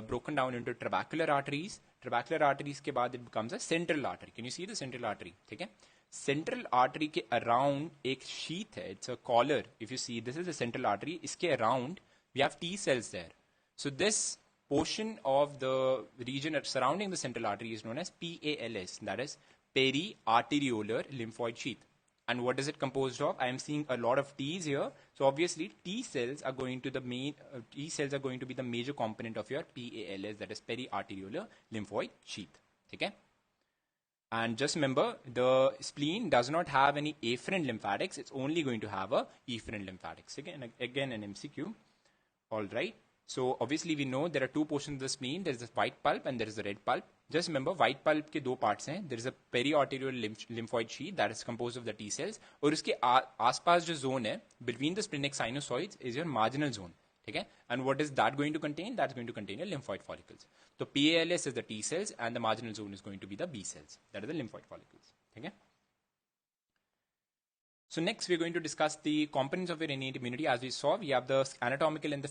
broken down into trabecular arteries. Trabecular arteries के बाद it becomes a central artery. Can you see the central artery? ठीक है? Central artery के around एक sheath है, it's a collar. If you see, this is the central artery. इसके around we have T cells there. So this portion of the region surrounding the central artery is known as PALS, that is periarteriolar lymphoid sheath. And what is it composed of? I am seeing a lot of T's here. So obviously T cells are going to be the major component of your PALS, that is periarteriolar lymphoid sheath. Okay? And just remember, the spleen does not have any afferent lymphatics. It's only going to have a efferent lymphatics. Again an MCQ. All right. So obviously we know there are two portions of the spleen. There is the white pulp and there is the red pulp. Just remember, white pulp के दो parts हैं. There is a periarterial lymphoid sheath that is composed of the T cells. और उसके आसपास जो zone है, between the splenic sinusoids, is your marginal zone. ठीक है? And what is that going to contain? That's going to contain your lymphoid follicles. So PALS is the T cells and the marginal zone is going to be the B cells. That are the lymphoid follicles. Okay? So next we're going to discuss the components of your innate immunity. As we saw, we have the anatomical and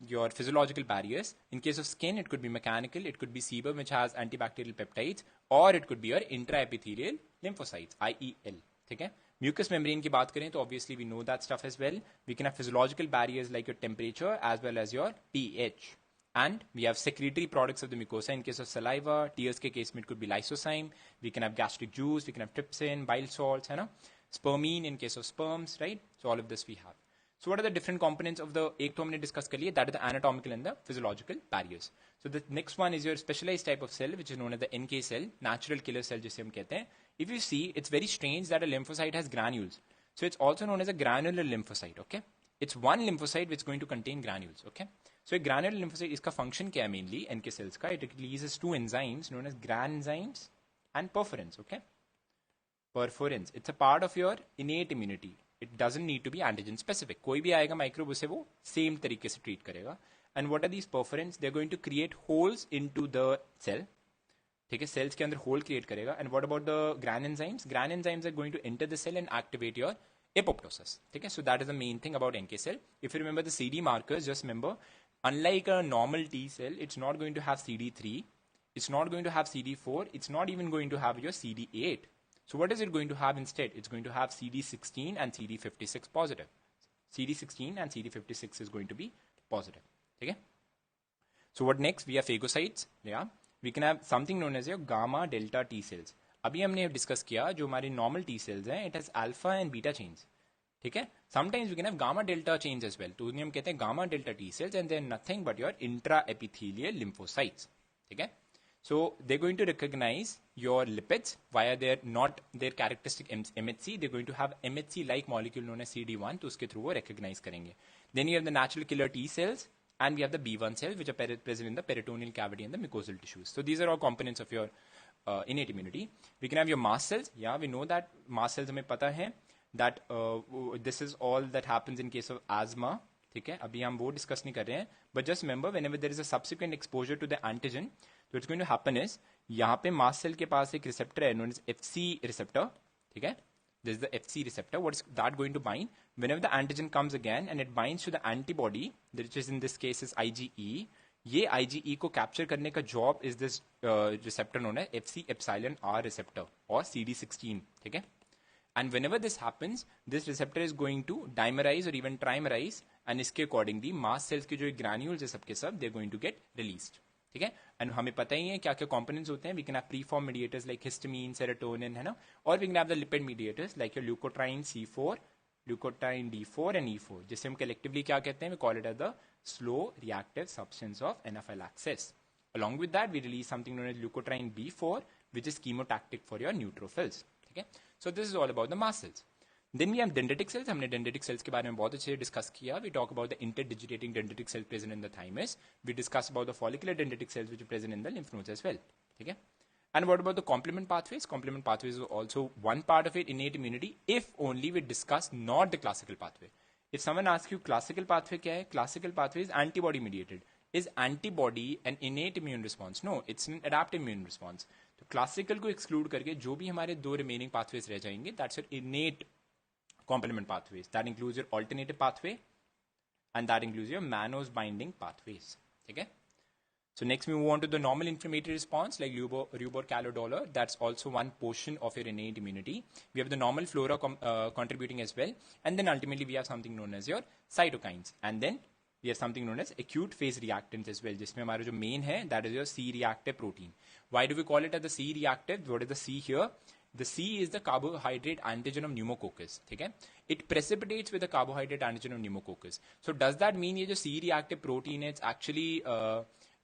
your physiological barriers. In case of skin, it could be mechanical, it could be sebum, which has antibacterial peptides, or it could be your intraepithelial lymphocytes, IEL. Okay? Mucous membrane की बात करें तो obviously we know that stuff as well. We can have physiological barriers like your temperature as well as your pH. And we have secretory products of the mucosa in case of saliva. Tears के case में it could be lysozyme. We can have gastric juice. We can have trypsin, bile salts, है ना? Spermine in case of sperms, right? So all of this we have. So what are the different components of the एक तो हमने discuss कर लिया, that is the anatomical and the physiological barriers. So the next one is your specialized type of cell, which is known as the NK cell, natural killer cell जिसे हम कहते हैं. If you see, it's very strange that a lymphocyte has granules. So it's also known as a granular lymphocyte, okay? It's one lymphocyte which is going to contain granules, okay? So a granular lymphocyte, इसका function क्या है mainly NK cells का? It releases two enzymes known as granzymes and perforins, okay? Perforins. It's a part of your innate immunity. It doesn't need to be antigen specific. कोई भी आएगा microbe उसे वो same तरीके से treat करेगा. And what are these perforins? They're going to create holes into the cell. ठीक है, cells के अंदर hole create करेगा. And what about the granenzymes? Granenzymes are going to enter the cell and activate your apoptosis. ठीक है, so that is the main thing about NK cell. If you remember the CD markers, just remember, unlike a normal T cell, it's not going to have CD3, it's not going to have CD4, it's not even going to have your CD8. So what is it going to have instead? It's going to have CD16 and CD56 positive. CD16 and CD56 is going to be positive. Okay? So what next? We have phagocytes. Yeah. We can have something known as your gamma delta T cells. अभी हमने discuss किया जो हमारी normal T cells हैं, it has alpha and beta chains. ठीक है, sometimes we can have gamma delta chains as well. तो उन्हें हम कहते हैं gamma delta T cells and they are nothing but your intra epithelial lymphocytes. ठीक है, so they're going to recognize your lipids via their characteristic MHC. They're going to have MHC like molecule known as CD1, तो उसके through वो recognize करेंगे. Then you have the natural killer T cells and we have the B1 cells which are present in the peritoneal cavity and the mucosal tissues. So these are all components of your innate immunity. We can have your mast cells. Yeah, we know that mast cells हमें पता है that this is all that happens in case of asthma. ठीक है, अभी हम वो discuss नहीं कर रहे हैं. But just remember whenever there is a subsequent exposure to the antigen, तो it's going to happen is यहाँ पे मास्ट सेल के पास एक रिसेप्टर है नोन एज FC रिसेप्टर. ठीक है, this is the FC receptor. What is that going to bind whenever the antigen comes again and it binds to the antibody which is in this case is IgE. ये IgE को capture करने का job is this receptor known as FC epsilon R receptor और CD16. ठीक है, and whenever this happens, this receptor is going to dimerize or even trimerize, and इसके accordingly mast cells के जो granules है सबके सब they're going to get released. ठीक है, and हमें पता ही है क्या क्या components होते हैं. We can have preform mediators like histamine, serotonin, है ना, or we can have the lipid mediators like your leukotriene C4, leukotriene D4 and E4, जिसे हम collectively क्या कहते हैं? We call it as the slow reactive substance of anaphylaxis. Along with that, we release something known as leukotriene B4, which is chemotactic for your neutrophils. ठीक है, so this is all about the mast cells. Then we have dendritic cells. हमने dendritic cells के बारे में बहुत अच्छे से discuss किया. We talk about the interdigitating dendritic cells present in the thymus. We discuss about the follicular dendritic cells which are present in the lymph nodes as well. ठीक है, and what about the complement pathways? Complement pathways is also one part of it, innate immunity, if only we discuss not the classical pathway. If someone asks you classical pathway क्या है? Classical pathway is antibody mediated. Is antibody an innate immune response? No, it's an adaptive immune response. तो classical को exclude करके जो भी हमारे दो remaining pathways रह जाएंगे, that's your innate complement pathways. That includes your alternative pathway and that includes your mannose binding pathways. ठीक है, so next we move on to the normal inflammatory response like rubor calodolor. That's also one portion of your innate immunity. We have the normal flora contributing as well, and then ultimately we have something known as your cytokines, and then we have something known as acute phase reactants as well, जिसमें हमारा जो main है that is your C-reactive protein. Why do we call it as the C-reactive? What is the C here? The C is the carbohydrate antigen of pneumococcus. ठीक है, it precipitates with the carbohydrate antigen of pneumococcus. So does that mean ये जो C-reactive protein है, it's actually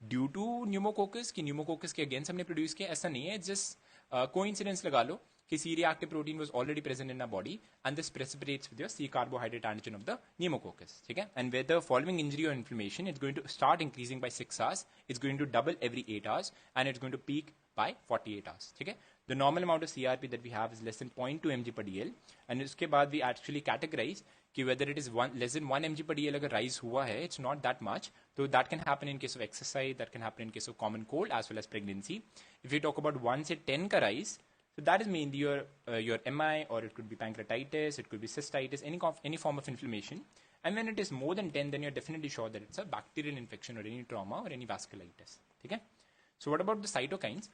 due to pneumococcus कि pneumococcus के against हमने produce किया? ऐसा नहीं है, it's just coincidence लगा लो कि C-reactive protein was already present in our body and this precipitates with your C carbohydrate antigen of the pneumococcus. ठीक है, and with the following injury or inflammation, it's going to start increasing by 6 hours, it's going to double every 8 hours, and it's going to peak by 48 hours. ठीक है, the normal amount of CRP that we have is less than 0.2 mg per dl, and उसके बाद we actually categorize कि whether it is less than 1 mg per dl अगर rise हुआ है, it's not that much. So that can happen in case of exercise, that can happen in case of common cold as well as pregnancy. If we talk about 1 से 10 का rise, so that is mainly your MI, or it could be pancreatitis, it could be cystitis, any form of inflammation. And when it is more than 10, then you're definitely sure that it's a bacterial infection or any trauma or any vasculitis. Okay? So what about the cytokines?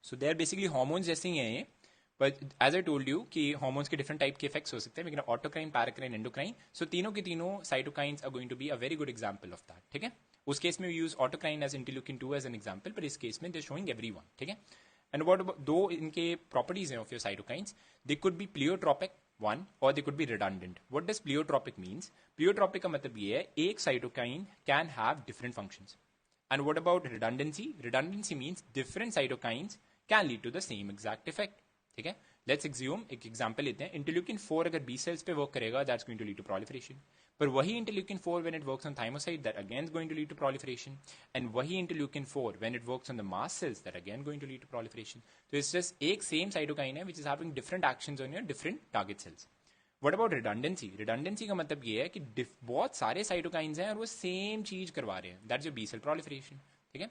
So they are basically hormones जैसे ही हैं, but as I told you कि hormones के different type के effects हो सकते हैं, लेकिन ऑटोक्राइन, पैराक्राइन, एंडोक्राइन, सो तीनों के तीनों cytokines are going to be a very good example of that. ठीक है, उस केस में use autocrine as interleukin 2 as an example, पर इस केस में दे शोइंग एवरीवन. ठीक है, एंड व्हाट दो इनके प्रॉपर्टीज हैं of your cytokines, they could be pleiotropic one और they could be redundant. What does pleiotropic means? Pleiotropic का मतलब ये है एक cytokine can have different functions. And what about redundancy? Redundancy means different cytokines can lead to the same exact effect. ठीक है, let's assume एक example लेते हैं. इंटरल्यूकिन 4 अगर B cells पे वर्क करेगा, that's going to lead to proliferation. पर वही interleukin 4 when it works on thymocyte, that again is going to lead to proliferation. And वही interleukin 4 when it works on the mast cells, that again going to lead to proliferation. So it's just एक same cytokine है which is having different actions on your different target cells. What about redundancy? Redundancy का मतलब ये है कि बहुत सारे cytokines हैं और वो सेम चीज करवा रहे हैं. That's your B cell proliferation. ठीक है,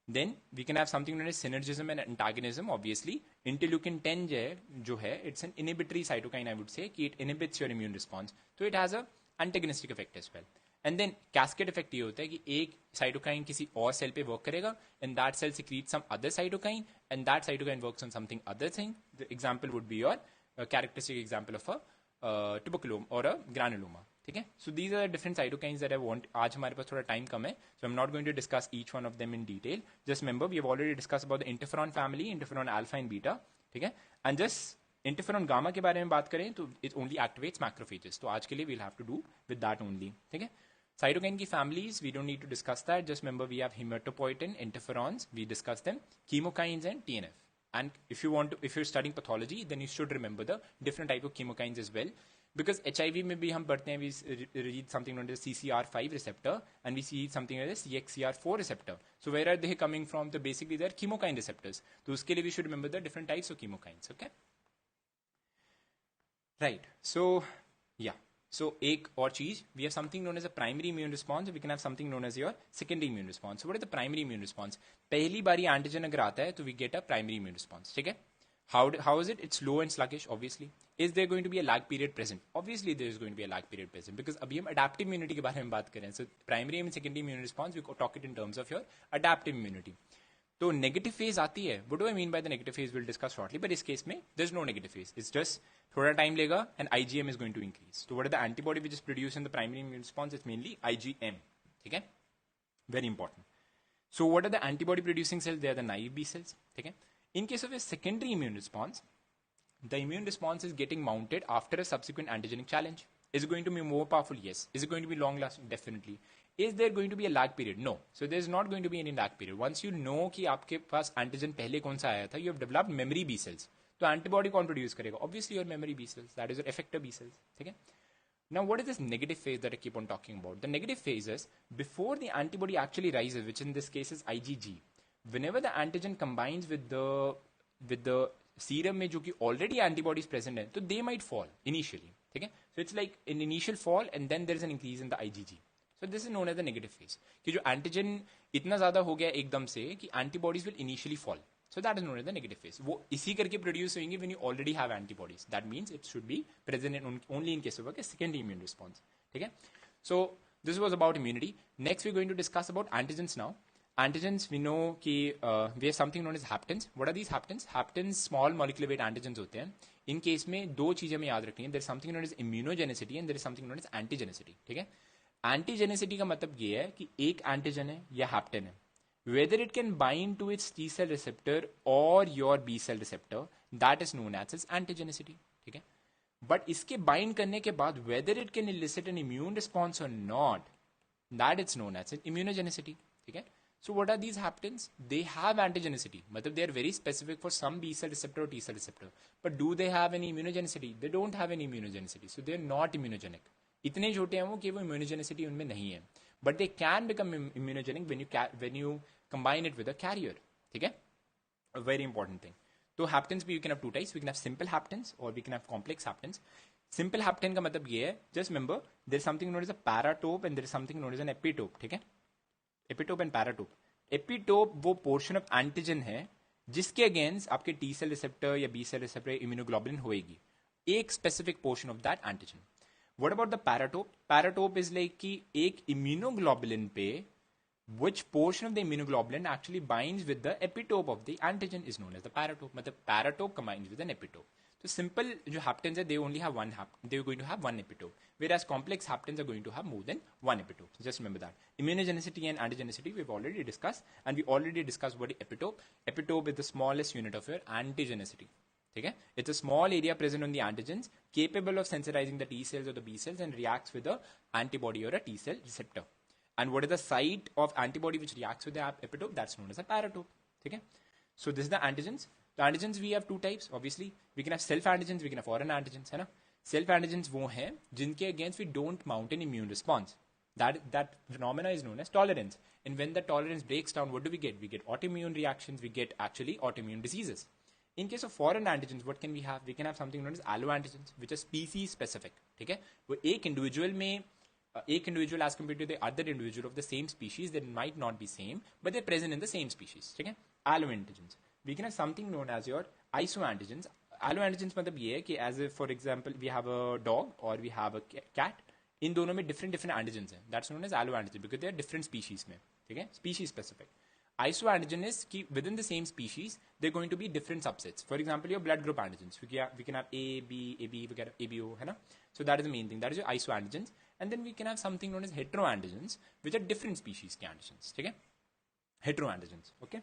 then we can have something known as synergism and antagonism. Obviously interleukin 10 जो है it's an inhibitory cytokine, I would say कि it inhibits your immune response, तो it has a antagonistic effect as well. And then cascade effect ये होता है कि एक cytokine किसी और सेल पे वर्क करेगा and that cell secretes some other cytokine and that cytokine works on something other thing. The example would be your characteristic example of a tuberculoma or a granuloma. ठीक है, so these are different cytokines that I want. आज हमारे पास थोड़ा time कम है, so I'm not going to discuss each one of them in detail. Just remember we have already discussed about the interferon family, interferon alpha and beta. ठीक है, and just interferon gamma के बारे में बात करें तो it only activates macrophages. तो आज के लिए we'll have to do with that only. ठीक है, cytokine की families we don't need to discuss that. Just remember we have hematopoietin, interferons, we discussed them, chemokines and TNF. And if you're studying pathology, then you should remember the different type of chemokines as well. Because HIV में भी हम पढ़ते हैं, we read something known as CCR5 receptor and we see something known as CXCR4 receptor. So where are they coming from? So basically they are chemokine receptors. तो उसके लिए we should remember the different types of chemokines. Okay? Right. So yeah. So एक और चीज, we have something known as a primary immune response. We can have something known as your secondary immune response. So what is the primary immune response? पहली बारी antigen अगर आता है तो we get a primary immune response. ठीक है? How is it? It's slow and sluggish, obviously. Is there going to be a lag period present? Obviously there is going to be a lag period present because अभी हम adaptive immunity के बारे में बात कर रहे हैं. So primary and secondary immune response, we talk it in terms of your adaptive immunity. तो नेगेटिव फेज आती है. What do I mean by the negative phase will discuss shortly, but इस केस में there is no negative phase. It's just थोड़ा time लेगा and IgM is going to increase. तो what are the antibody which is produce in the primary immune response? It's mainly IgM. ठीक है, very important. So what are the antibody producing cells? They are the naive B cells. ठीक है, in case of a secondary immune response, the immune response is getting mounted after a subsequent antigenic challenge. Is it going to be more powerful? Yes. Is it going to be long lasting? Definitely. Is there going to be a lag period? No. So there is not going to be any lag period. Once you know कि आपके पास antigen पहले कौन सा आया था, you have developed memory B cells. तो antibody कौन produce करेगा? Obviously your memory B cells. That is your effector B cells. ठीक है? Now what is this negative phase that I keep on talking about? The negative phase is before the antibody actually rises, which in this case is IgG. Whenever the antigen combines with the serum में जो कि already antibodies present है, तो they might fall initially. ठीक है, so it's like in initial fall and then there is an increase in the IgG. So this is known as the negative phase, कि जो antigen इतना ज्यादा हो गया एकदम से कि antibodies will initially fall. So that is known as the negative phase. वो इसी करके प्रोड्यूस होंगे when you already have antibodies. That means it should be present in only in case of a secondary immune response. ठीक है, so this was about immunity. Next we going to discuss about antigens now. Antigens, we know कि we have something known as haptens. What are these haptens? Haptens small molecular weight antigens होते हैं. In case में दो चीजें हमें याद रखनी है. There is something known as immunogenicity and there is something known as antigenicity. ठीक है, एंटीजेनिसिटी का मतलब ये है कि एक एंटीजन है या हैप्टेन है, whether it can bind to its T cell receptor or your B cell receptor, that is known as its antigenicity. ठीक है, बट इसके बाइंड करने के बाद whether it can elicit an immune response or not, that is known as immunogenicity. ठीक है, so what are these haptens? They have antigenicity. मतलब they are very specific for some B cell receptor or T cell receptor. But do they have any immunogenicity? They don't have any immunogenicity. So they are not immunogenic. इतने छोटे हैं वो कि वो immunogenicity उनमें नहीं है. But they can become immunogenic when you combine it with a carrier. ठीक है? A very important thing. तो haptens भी you can have two types. We can have simple haptens or we can have complex haptens. Simple hapten का मतलब ये है, just remember there is something known as a paratope and there is something known as an epitope. ठीक है? Epitope and paratope. Epitope वो portion of antigen है जिसके against आपके टी सेल रिसेप्टर या बी सेल रिसेप्टर इम्यूनोग्लोबुलिन होएगी, एक specific portion of that antigen. What about the paratope? Paratope is like कि एक इम्यूनोग्लोबुलिन पे which portion of the immunoglobulin actually binds with the epitope of the antigen is known as the paratope. मतलब paratope combines with an epitope. So simple जो haptens है, they only have one they're going to have one epitope, whereas complex haptens are going to have more than one epitope. So just remember that. Immunogenicity and antigenicity we've already discussed, and we already discussed what the epitope. Epitope is the smallest unit of your antigenicity. Okay? It's a small area present on the antigens capable of sensitizing the T cells or the B cells and reacts with a antibody or a T cell receptor. And what is the site of antibody which reacts with the epitope? That's known as a paratope. Okay? So this is the antigens. The antigens we have two types. Obviously, we can have self antigens, we can have foreign antigens. है ना? Self antigens वो हैं जिनके against we don't mount an immune response. That phenomena is known as tolerance. And when the tolerance breaks down, what do we get? We get autoimmune reactions. We get actually autoimmune diseases. In case of foreign antigens, what can we have? We can have something known as alloantigens, which are species specific. ठीक है? वो एक individual में एक individual as compared to the other individual of the same species, they might not be same, but they're present in the same species. ठीक है? Alloantigens. We can have something known as your isoantigens. Alloantigens मतलब ये है कि as if, for example, we have a dog or we have a cat. इन दोनों में different antigens हैं. That's known as alloantigens because they are different species में. ठीक है? Species specific. Isoantigen is कि within the same species, they're going to be different subsets. For example, your blood group antigens. We can have A, B, AB, we can have ABO, है ना? So that is the main thing. That is your isoantigens. And then we can have something known as heteroantigens, which are different species के antigens. ठीक है? Heteroantigens. Okay?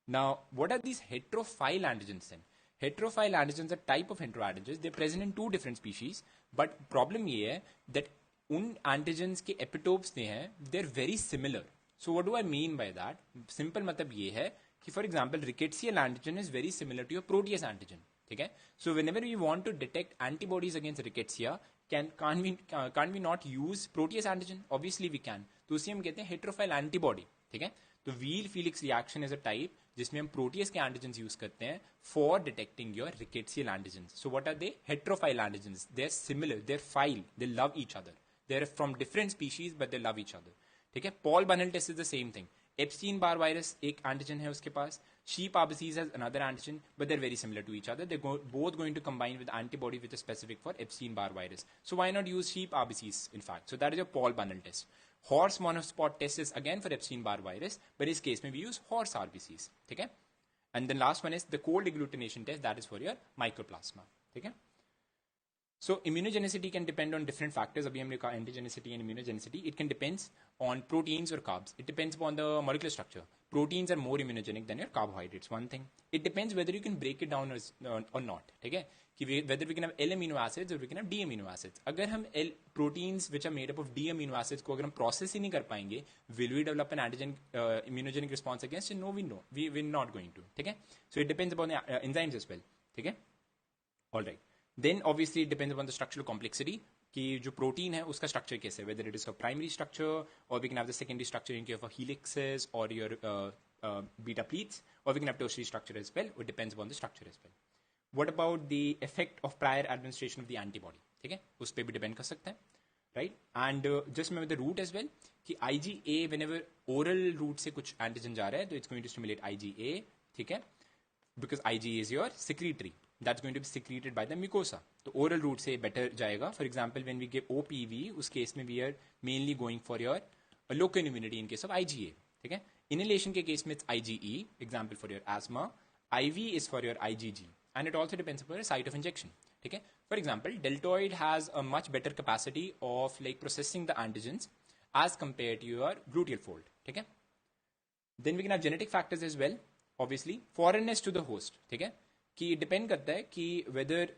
Now, what are these heterophile antigens then? Heterophile antigens are type of heteroantigens. They're present in two different species. But problem ये है that उन antigens के epitopes they हैं, they're very similar. So what do I mean by that? Simple मतलब ये है कि for example, rickettsial antigen is very similar to your protease antigen. ठीक है? So whenever we want to detect antibodies against rickettsia, can't we not use protease antigen? Obviously we can. तो उसी हम कहते हैं heterophile antibody. ठीक है? तो Wheel Felix reaction is a type जिसमें हम protease के antigens use करते हैं for detecting your rickettsial antigens. So what are they? Heterophile antigens. They're similar. They're phile. They love each other. They're from different species but they love each other. ठीक है? Paul Bunel test is the same thing. Epstein-Barr virus एक antigen है उसके पास. Sheep RBCs has another antigen, but they're very similar to each other. They're both going to combine with antibody which is specific for Epstein-Barr virus. So why not use sheep RBCs in fact? So that is your Paul Bunel test. Horse monospot test is again for Epstein-Barr virus, but in this case में we use horse RBCs. ठीक है? And then last one is the cold agglutination test, that is for your mycoplasma. ठीक है? So immunogenicity can depend on different factors. अभी हमने कहा antigenicity and immunogenicity. It can depend on proteins or carbs. It depends upon the molecular structure. Proteins are more immunogenic than your carbohydrates. One thing. It depends whether you can break it down or not. ठीक है? कि whether we can have L amino acids or we can have D amino acids. अगर हम proteins which are made up of D amino acids को अगर हम process ही नहीं कर पाएंगे, will we develop an antigen immunogenic response against it? No, we're not going to. ठीक है? So it depends upon the enzymes as well. ठीक है? All right. Then obviously it depends upon the structural complexity कि जो protein है उसका structure कैसे है, whether it is a primary structure or we can have the secondary structure in case of helixes or your beta pleats, or we can have tertiary structure as well. It depends upon the structure as well. What about the effect of prior administration of the antibody? ठीक है? उस पर भी depend कर सकता है, right? And just remember the route as well कि IgA whenever oral route से कुछ antigen जा रहा है तो it's going to stimulate IgA, ठीक है? Because IgA is your secretory. That's going to be secreted by the mucosa. तो oral route से better जाएगा. For example, when we give OPV, उस case में we are mainly going for your local immunity in case of IgA. ठीक है? Inhalation के case में it's IgE, example for your asthma. IV is for your IgG. And it also depends upon your site of injection. ठीक है? For example, deltoid has a much better capacity of like processing the antigens as compared to your gluteal fold. ठीक है? Then we can have genetic factors as well. Obviously, foreignness to the host. ठीक है? कि depend करता है कि whether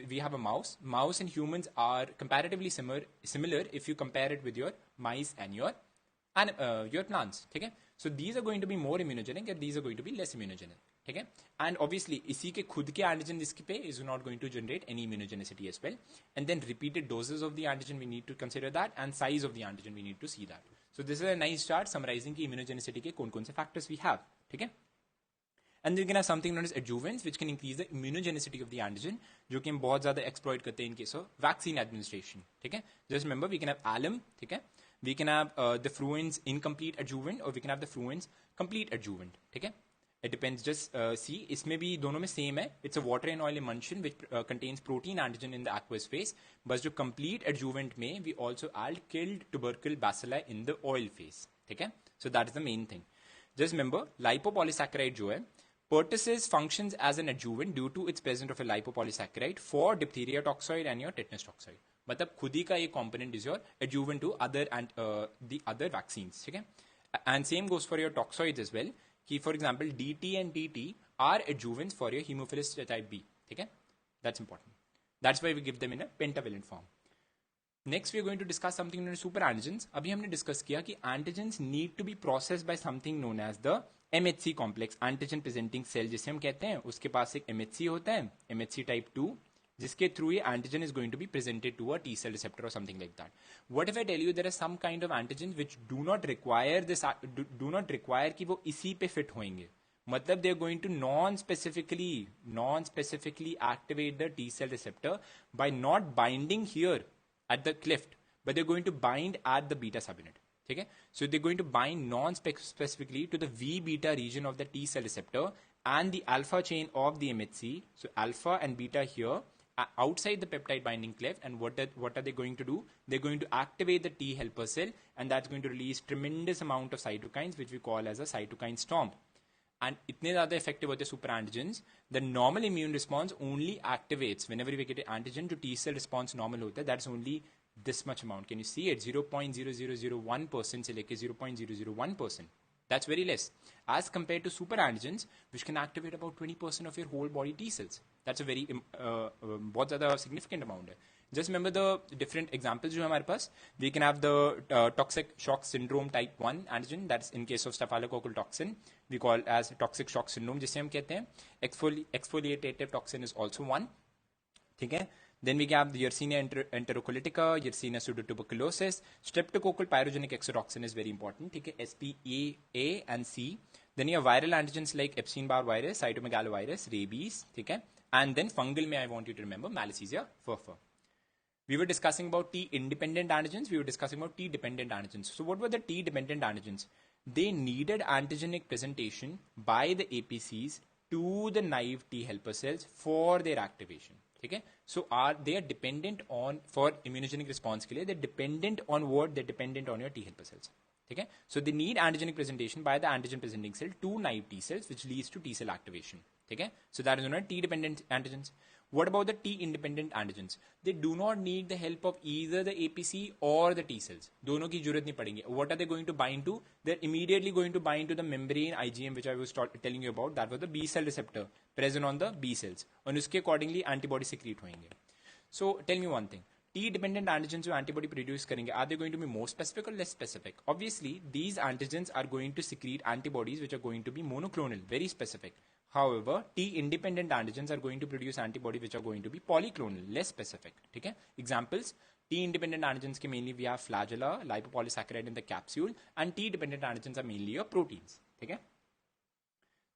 we have a mouse and humans are comparatively similar if you compare it with your mice and your plants. ठीक है? So these are going to be more immunogenic and these are going to be less immunogenic. ठीक है? And obviously इसी के खुद के antigen इसके पे is not going to generate any immunogenicity as well. And then repeated doses of the antigen we need to consider that and size of the antigen we need to see that. So this is a nice chart summarizing की immunogenicity के कौन कौन से factors we have. ठीक है? And then we can have something known as adjuvants, which can increase the immunogenicity of the antigen, जो कि हम बहुत ज़्यादा exploit करते हैं in case of vaccine administration. ठीक है? Just remember, we can have alum. ठीक है? We can have the fluents incomplete adjuvant, or we can have the fluents complete adjuvant. ठीक है? It depends. Just see, इसमें भी दोनों में same है. It's a water and oil emulsion which contains protein antigen in the aqueous phase. बस जो complete adjuvant में we also add killed tubercle bacilli in the oil phase. ठीक है. So that is the main thing. Just remember, lipopolysaccharide जो है pertussis functions as an adjuvant due to its presence of a lipopolysaccharide for diphtheria toxoid and your tetanus toxoid. मतलब खुद ही का ये component is your adjuvant to other and the other vaccines. ठीक है. And same goes for your toxoids as well. कि for example DT and TT are adjuvants for your hemophilus type B. ठीक है. That's important. That's why we give them in a pentavalent form. Next we are going to discuss something known as super antigens. अभी हमने discuss किया कि antigens need to be processed by something known as the MHC complex, antigen presenting cell जिसे हम कहते हैं. उसके पास एक MHC होता है, MHC type 2, जिसके through ये antigen is going to be presented to a T cell receptor or something like that. What if I tell you there are some kind of antigens which do not require this, do not require कि वो इसी पे fit होंगे. मतलब they are going to non-specifically activate the T cell receptor by not binding here at the cleft, but they're going to bind at the beta subunit. Okay? So they're going to bind non-specifically to the V beta region of the T cell receptor and the alpha chain of the MHC. So alpha and beta here outside the peptide binding cleft, and what are they going to do? They're going to activate the T helper cell, and that's going to release tremendous amount of cytokines, which we call as a cytokine storm. And इतने ज़्यादा effective होते super antigens, the normal immune response only activates whenever we get an antigen to T cell response normal होता है. That's only this much amount. Can you see it? 0.0001% से लेके 0.001%. That's very less as compared to super antigens, which can activate about 20% of your whole body T cells. That's a very बहुत ज़्यादा significant amount है. Just remember the different examples जो हमारे पास. We can have the toxic shock syndrome type 1 antigen. That's in case of staphylococcal toxin. We call as toxic shock syndrome जिसे हम कहते हैं. Exfoliative toxin is also one. ठीक है. Then we have the Yersinia enterocolytica, Yersinia pseudotuberculosis. Streptococcal pyrogenic exotoxin is very important. ठीक है. SPA and C. Then you have viral antigens like Epstein-Barr virus, cytomegalovirus, rabies. ठीक है. And then fungal में I want you to remember Malassezia furfur. We were discussing about T-independent antigens. We were discussing about T-dependent antigens. So what were the T-dependent antigens? They needed antigenic presentation by the APCs to the naive T helper cells for their activation. Okay? So they are dependent on, for immunogenic response के लिए, they're dependent on what? They're dependent on your T helper cells. Okay? So they need antigenic presentation by the antigen presenting cell to naive T cells, which leads to T cell activation. Okay? So that is known as T-dependent antigens. What about the T-independent antigens? They do not need the help of either the APC or the T cells. दोनों की जरूरत नहीं पड़ेंगे. What are they going to bind to? They're immediately going to bind to the membrane IgM, which I was telling you about. That was the B cell receptor present on the B cells. और उसके accordingly antibody secrete होंगे. So tell me one thing. T-dependent antigens जो antibody produce करेंगे, are they going to be more specific or less specific? Obviously, these antigens are going to secrete antibodies which are going to be monoclonal, very specific. However, T-independent antigens are going to produce antibodies which are going to be polyclonal, less specific. ठीक है? Examples, T-independent antigens के mainly we have flagella, lipopolysaccharide in the capsule, and T-dependent antigens are mainly your proteins. ठीक है?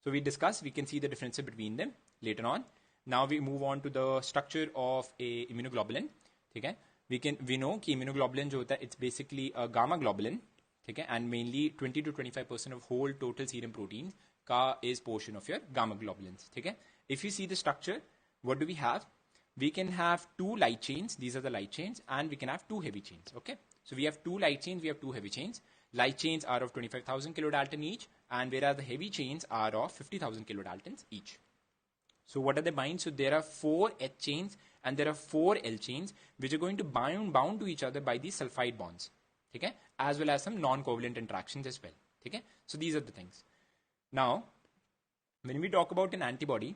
So we discussed, we can see the differences between them later on. Now we move on to the structure of a immunoglobulin. ठीक है? We know कि immunoglobulin जो होता है, it's basically a gamma globulin. ठीक है? And mainly 20 to 25% of whole total serum protein is portion of your gamma globulins. Okay? If you see the structure, what do we have? We can have two light chains. These are the light chains, and we can have two heavy chains. Okay? So we have two light chains, we have two heavy chains. Light chains are of 25,000 kilodalton each, and whereas the heavy chains are of 50,000 kilodaltons each. So what are they bind? So there are 4 H chains and there are 4 L chains which are going to bound to each other by these sulfide bonds. Okay? As well as some non-covalent interactions as well. Okay? So these are the things. Now, when we talk about an antibody,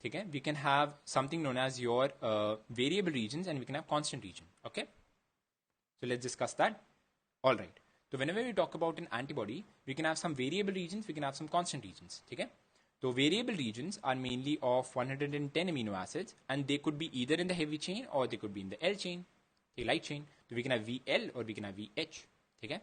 okay, we can have something known as your variable regions and we can have constant region. Okay? So let's discuss that. All right. So whenever we talk about an antibody, we can have some variable regions, we can have some constant regions. Okay? So variable regions are mainly of 110 amino acids and they could be either in the heavy chain or they could be in the L chain, the light chain. So we can have VL or we can have VH. Okay?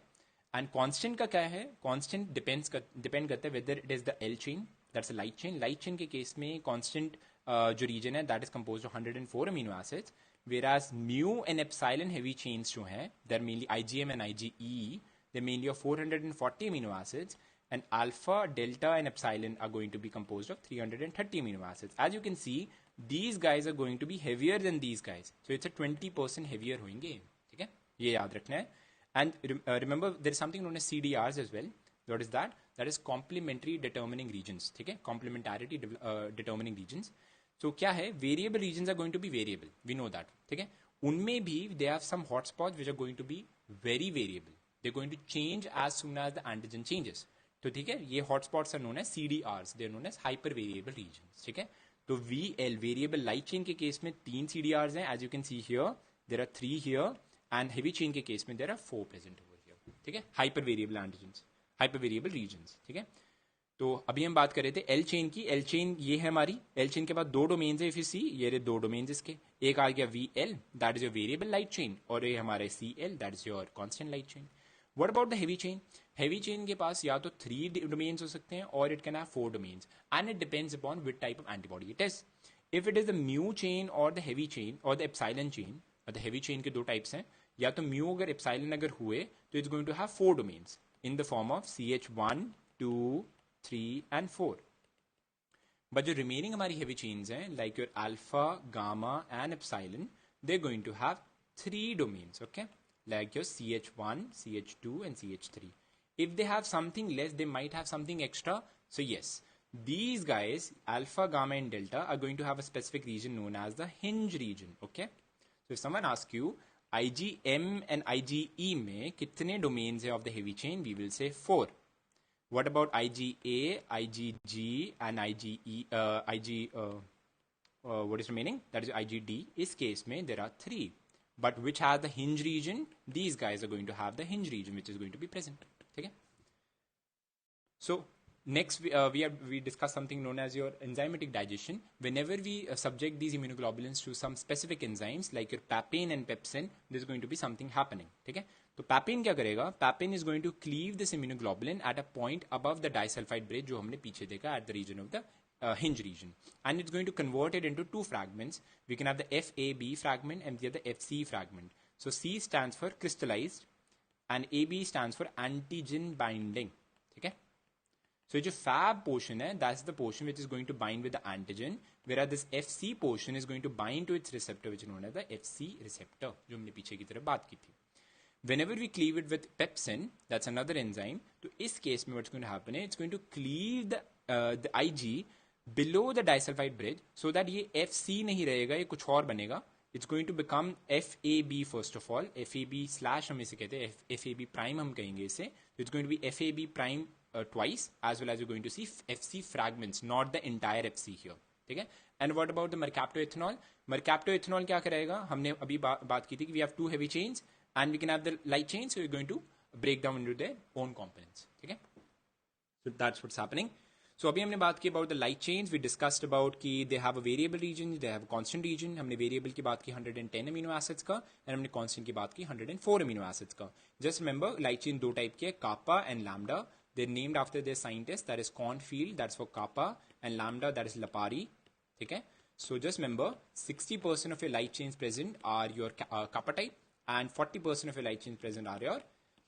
And constant का क्या है? Constant depend करता है whether it is the L chain, that's a light chain. Light chain के case में constant जो region है, that is composed of 104 amino acids, whereas mu and epsilon heavy chains जो हैं, they're mainly IgM and IgE, they're mainly of 440 amino acids, and alpha, delta, and epsilon are going to be composed of 330 amino acids. As you can see, these guys are going to be heavier than these guys. So it's a 20% heavier होंगे. ठीक है? ये याद रखना है. And remember, there is something known as CDRs as well. What is that? That is complementary determining regions. ठीक है, complementarity determining regions. So क्या है? Variable regions are going to be variable. We know that. ठीक है, उनमें भी they have some hotspots which are going to be very variable. They're going to change as soon as the antigen changes. तो ठीक है, ये hotspots are known as CDRs. They're known as hyper variable regions. ठीक है, तो VL variable light chain के case में 3 CDRs हैं. As you can see here, there are 3 here. And heavy chain के केस में there are 4 present over here. ठीक है, hyper variable antigens, hyper variable regions. ठीक है, तो अभी हम बात कर रहे थे L chain की. L chain ये है हमारी. L chain के बाद 2 डोमेन्स है. इफ यू सी, ये रहे 2 डोमेन्स इसके. एक आ गया VL, that is your variable light chain, और ये हमारे CL, that is your constant light chain. What about the heavy chain? Heavy chain के पास या तो 3 डोमेन्स हो सकते हैं, और it can have 4 domains, and it depends upon which type of antibody it is. If it is the mu chain और the heavy chain और the epsilon chain, the heavy chain के 2 टाइप्स हैं. या तो म्यू अगर epsilon अगर हुए तो it's going to have 4 domains in the form of CH1, 2, 3 and 4. But जो रिमेनिंग हमारी हेवी चेन्स हैं, like your alpha, gamma and epsilon, they are going to have 3 domains. Okay, like your CH1, CH2 and CH3. If they have something less, they might have something extra. So yes, these guys, alpha, gamma and delta, are going to have a specific region known as the hinge region. Okay, so if someone asks you IgM and IgE में कितने domains है of the heavy chain, we will say 4. What about IgA, IgG and what is remaining? That is IgD. इस case में there are 3. But which has the hinge region? These guys are going to have the hinge region, which is going to be present. Okay. So next we discuss something known as your enzymatic digestion. Whenever we subject these immunoglobulins to some specific enzymes like your papain and pepsin, there's going to be something happening. Okay. तो papain क्या करेगा? Papain is going to cleave this immunoglobulin at a point above the disulfide bridge जो हमने पीछे देखा at the region of the hinge region, and it's going to convert it into 2 fragments. We can have the FAB fragment and the other FC fragment. So C stands for crystallized and AB stands for antigen binding. ठीक है, so जो fab portion है, that's the portion which is going to bind with the antigen, whereas this FC portion is going to bind to its receptor, which is known as the FC receptor, जो हमने पीछे की तरफ बात की थी. Whenever we cleave it with pepsin, that's another enzyme. तो इस case में what's going to happen है, it's going to cleave the IG below the disulfide bridge, so that ये FC नहीं रहेगा, ये कुछ और बनेगा. It's going to become FAB first of all. FAB slash हम इसे कहते हैं, FAB prime हम कहेंगे इसे. So it's going to be FAB prime twice, as well as you're going to see FC fragments, not the entire FC here. ठीक है. And what about the mercaptoethanol? Mercaptoethanol क्या करेगा? हमने अभी बात की थी कि we have 2 heavy chains and we can have the light chains, so we're going to break down into their own components. ठीक है. So that's what's happening. So अभी हमने बात की about the light chains. We discussed about कि they have a variable region, they have a constant region. हमने variable की बात की 110 amino acids का, and हमने constant की बात की 104 amino acids का. Just remember, light chain 2 type के, kappa and lambda. They're named after their scientist. That is Cornfield, that's for kappa, and lambda, that is Lapari. ठीक है. So just remember, 60% of your light chains present are your kappa type, and 40% of your light chains present are your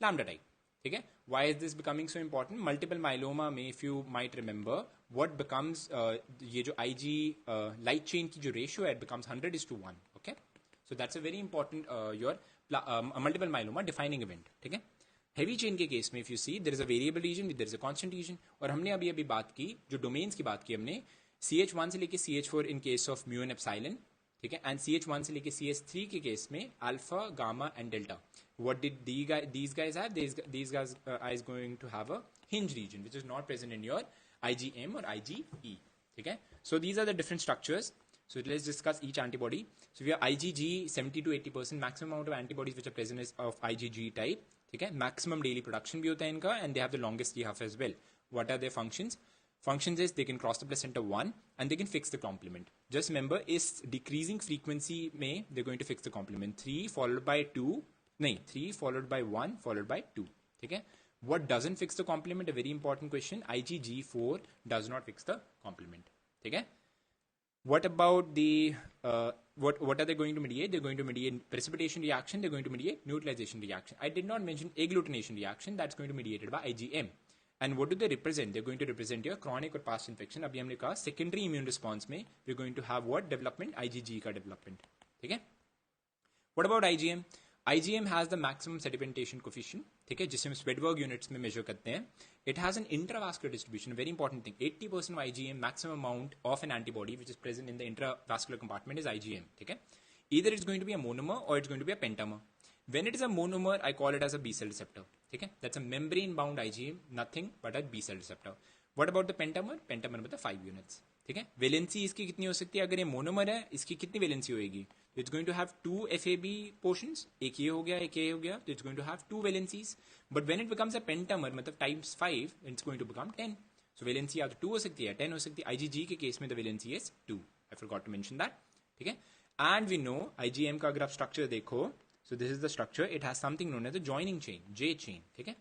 lambda type. ठीक है. Why is this becoming so important? Multiple myeloma में, if you might remember, what becomes ये जो IG light chain की जो ratio है, it becomes 100:1. Okay, so that's a very important your multiple myeloma defining event. ठीक है. Heavy chain के case में if you see, there is a variable region, there is a constant region. और हमने अभी बात की, जो domains की बात की हमने, CH1 से लेके CH4 in case of mu and epsilon. ठीक है, and CH1 से लेके CH3 के केस में alpha, gamma and delta. What did these guys have? These guys is going to have a hinge region, which is not present in your IgM or IgE. ठीक है, so these are the different structures. So let's discuss each antibody. So we have IgG, 70 to 80% maximum amount of antibodies which are present is of IgG type. ठीक है, maximum daily production भी होता है इनका, and they have the longest half as well. What are their functions? Functions is they can cross the placenta 1 and they can fix the complement. Just remember, is decreasing frequency में they're going to fix the complement. 3 followed by 2, नहीं 3 followed by 1 followed by 2. ठीक है. What doesn't fix the complement? A very important question. IgG4 does not fix the complement. ठीक है. What about the what are they going to mediate? They're going to mediate precipitation reaction. They're going to mediate neutralization reaction. I did not mention agglutination reaction. That's going to be mediated by IgM. And what do they represent? They're going to represent your chronic or past infection. अभी हमने कहा secondary immune response में we're going to have what development? IgG का development. ठीक है. What about IgM? IgM has the maximum sedimentation coefficient, ठीक है, जिसे हम Swedberg units में measure करते हैं. It has an intravascular distribution, a very important thing. 80% of IgM, maximum amount of an antibody which is present in the intravascular compartment is IgM, ठीक है. Either it's going to be a monomer or it's going to be a pentamer. When it is a monomer, I call it as a B cell receptor, ठीक है. That's a membrane-bound IgM, nothing but a B cell receptor. What about the pentamer? Pentamer मतलब 5 units, ठीक है. Valency इसकी कितनी हो सकती है? अगर ये मोनोमर है, इसकी कितनी वैलेंसी होगी? It's going to have 2 FAB portions, एक ये हो गया, एक ये हो गया, तो it's going to have 2 valencies. But when it becomes a pentamer, मतलब times 5, it's going to become 10. So valency या तो 2 हो सकती है, 10 हो सकती है. IgG के केस में the valency is 2. I forgot to mention that, ठीक है. And we know IgM का अगर आप structure देखो, so this is the structure. It has something known as the joining chain, J chain, ठीक है.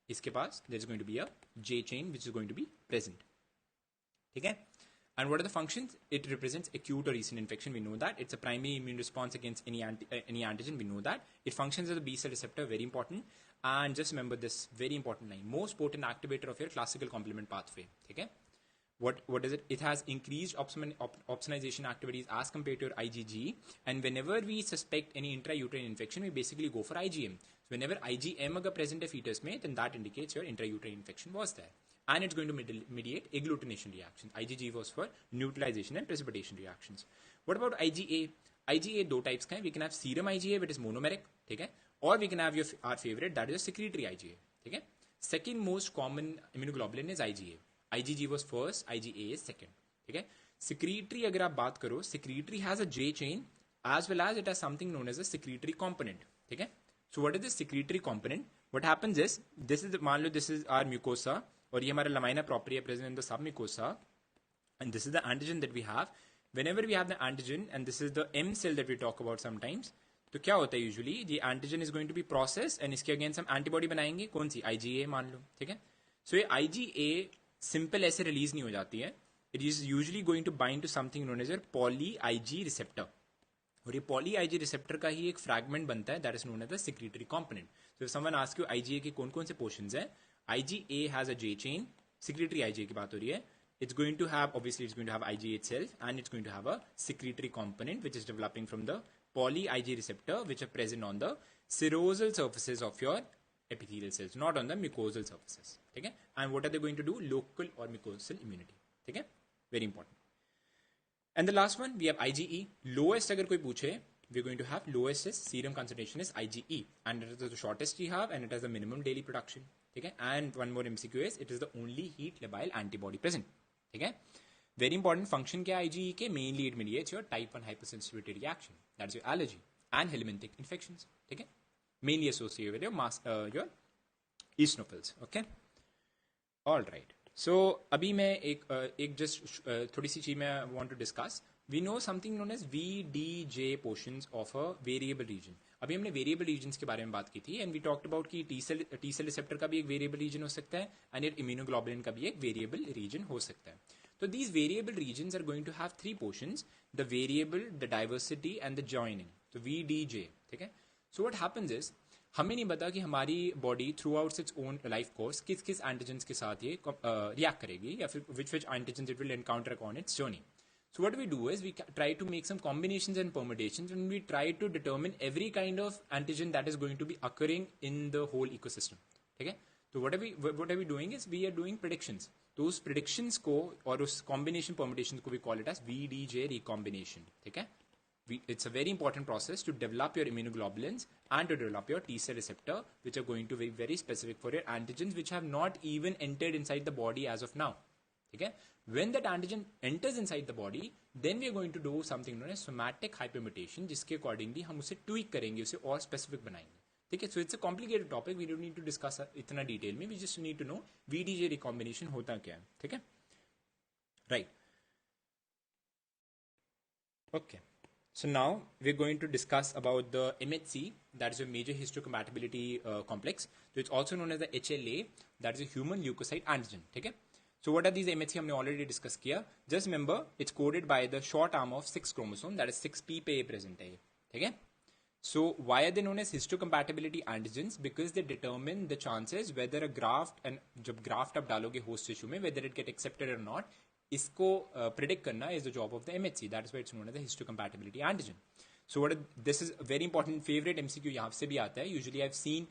इसके पास there is going to be a J chain which is going to be present, ठीक है. And what are the functions? It represents acute or recent infection. We know that. It's a primary immune response against any antigen. We know that. It functions as a B cell receptor. Very important. And just remember this very important line. Most potent activator of your classical complement pathway. Okay? What is it? It has increased opsonization activities as compared to your IgG. And whenever we suspect any intrauterine infection, we basically go for IgM. So whenever IgM is present in fetus, then that indicates your intrauterine infection was there. And it's going to mediate agglutination reactions. IgG was for neutralization and precipitation reactions. What about IgA? IgA दो types का है. We can have serum IgA, which is monomeric, ठीक है, or we can have our favorite, that is a secretory IgA, ठीक है. Second most common immunoglobulin is IgA. IgG was first, IgA is second, ठीक है. Secretory अगर आप बात करो, secretory has a J chain as well as it has something known as a secretory component, ठीक है. So what is this secretory component? What happens is, मान लो this is our mucosa, और ये हमारा lamina propria present in the submucosa, and this is the antigen that we have. Whenever we have the antigen, and this is the M cell that we talk about sometimes, तो क्या होता है usually? The antigen is going to be processed, and इसके against हम antibody बनाएंगे, कौन सी? IgA मान लो, ठीक है. So ये IgA simple ऐसे release नहीं हो जाती है. It is usually going to bind to something known as a poly-Ig receptor. और ये poly-Ig receptor का ही एक fragment बनता है, that is known as the secretory component. So if someone asks you IgA के कौन-कौन से portions हैं, IgA has a J chain, secretory IgA की बात हो रही है. It's going to have, obviously it's going to have IgA itself, and it's going to have a secretory component which is developing from the poly-Ig receptor which are present on the serosal surfaces of your epithelial cells, not on the mucosal surfaces, ठीक है. And what are they going to do? Local or mucosal immunity, ठीक है. Very important. And the last one, we have IgE. Lowest अगर कोई पूछे, we're going to have lowest is serum concentration is IgE, and it is the shortest we have, and it has the minimum daily production, ठीक है. And one more MCQ is, it is the only heat labile antibody present, ठीक है. Very important function क्या है IgE के? Mainly it mediates your type 1 hypersensitivity reaction, that's your allergy and helminthic infections, ठीक है. Mainly associated with your eosinophils, okay. All right. So अभी मैं एक just थोड़ी सी चीज मैं want to discuss. We know something known as VDJ portions of a variable region. अभी हमने variable regions के बारे में बात की थी, and we talked about कि T cell receptor का भी एक variable region हो सकता है, and your immunoglobulin का भी एक variable region हो सकता है. तो these variable regions are going to have 3 portions: the variable, the diversity, and the joining. तो VDJ, ठीक है. So what happens is, हमें नहीं पता कि हमारी body through out its own life course किस किस एंटीजेंस के साथ ये रिएक्ट करेगी, या फिर which antigens it will encounter on its journey. So what we do is we try to make some combinations and permutations, and we try to determine every kind of antigen that is going to be occurring in the whole ecosystem, ठीक है. तो what are we doing is we are doing predictions. तो उस predictions को और उस combination permutations को we call it as VDJ recombination, ठीक है. It's a very important process to develop your immunoglobulins and to develop your T cell receptor, which are going to be very specific for your antigens which have not even entered inside the body as of now. Okay? When that antigen enters inside the body, then we are going to do something known as somatic hypermutation, जिसके accordingly हम उसे tweak करेंगे, उसे और specific बनाएंगे. ठीक है? So it's a complicated topic. We don't need to discuss इतना detail में. We just need to know VDJ recombination होता क्या है. ठीक है? Right. Okay. So now we're going to discuss about the MHC, that is a major histocompatibility complex. So it's also known as the HLA, that is a human leukocyte antigen. Okay? So what are these MHC? हमने already discuss किया. Just remember, it's coded by the short arm of 6 chromosome, that is 6p पे present है. ठीक है? So why are they known as histocompatibility antigens? Because they determine the chances whether a graft, and जब graft आप डालोगे host tissue में, whether it get accepted or not, इसको predict करना is the job of the MHC. That is why it's known as the histocompatibility antigen. So this is a very important favorite MCQ यहाँ से भी आता है. Usually I've seen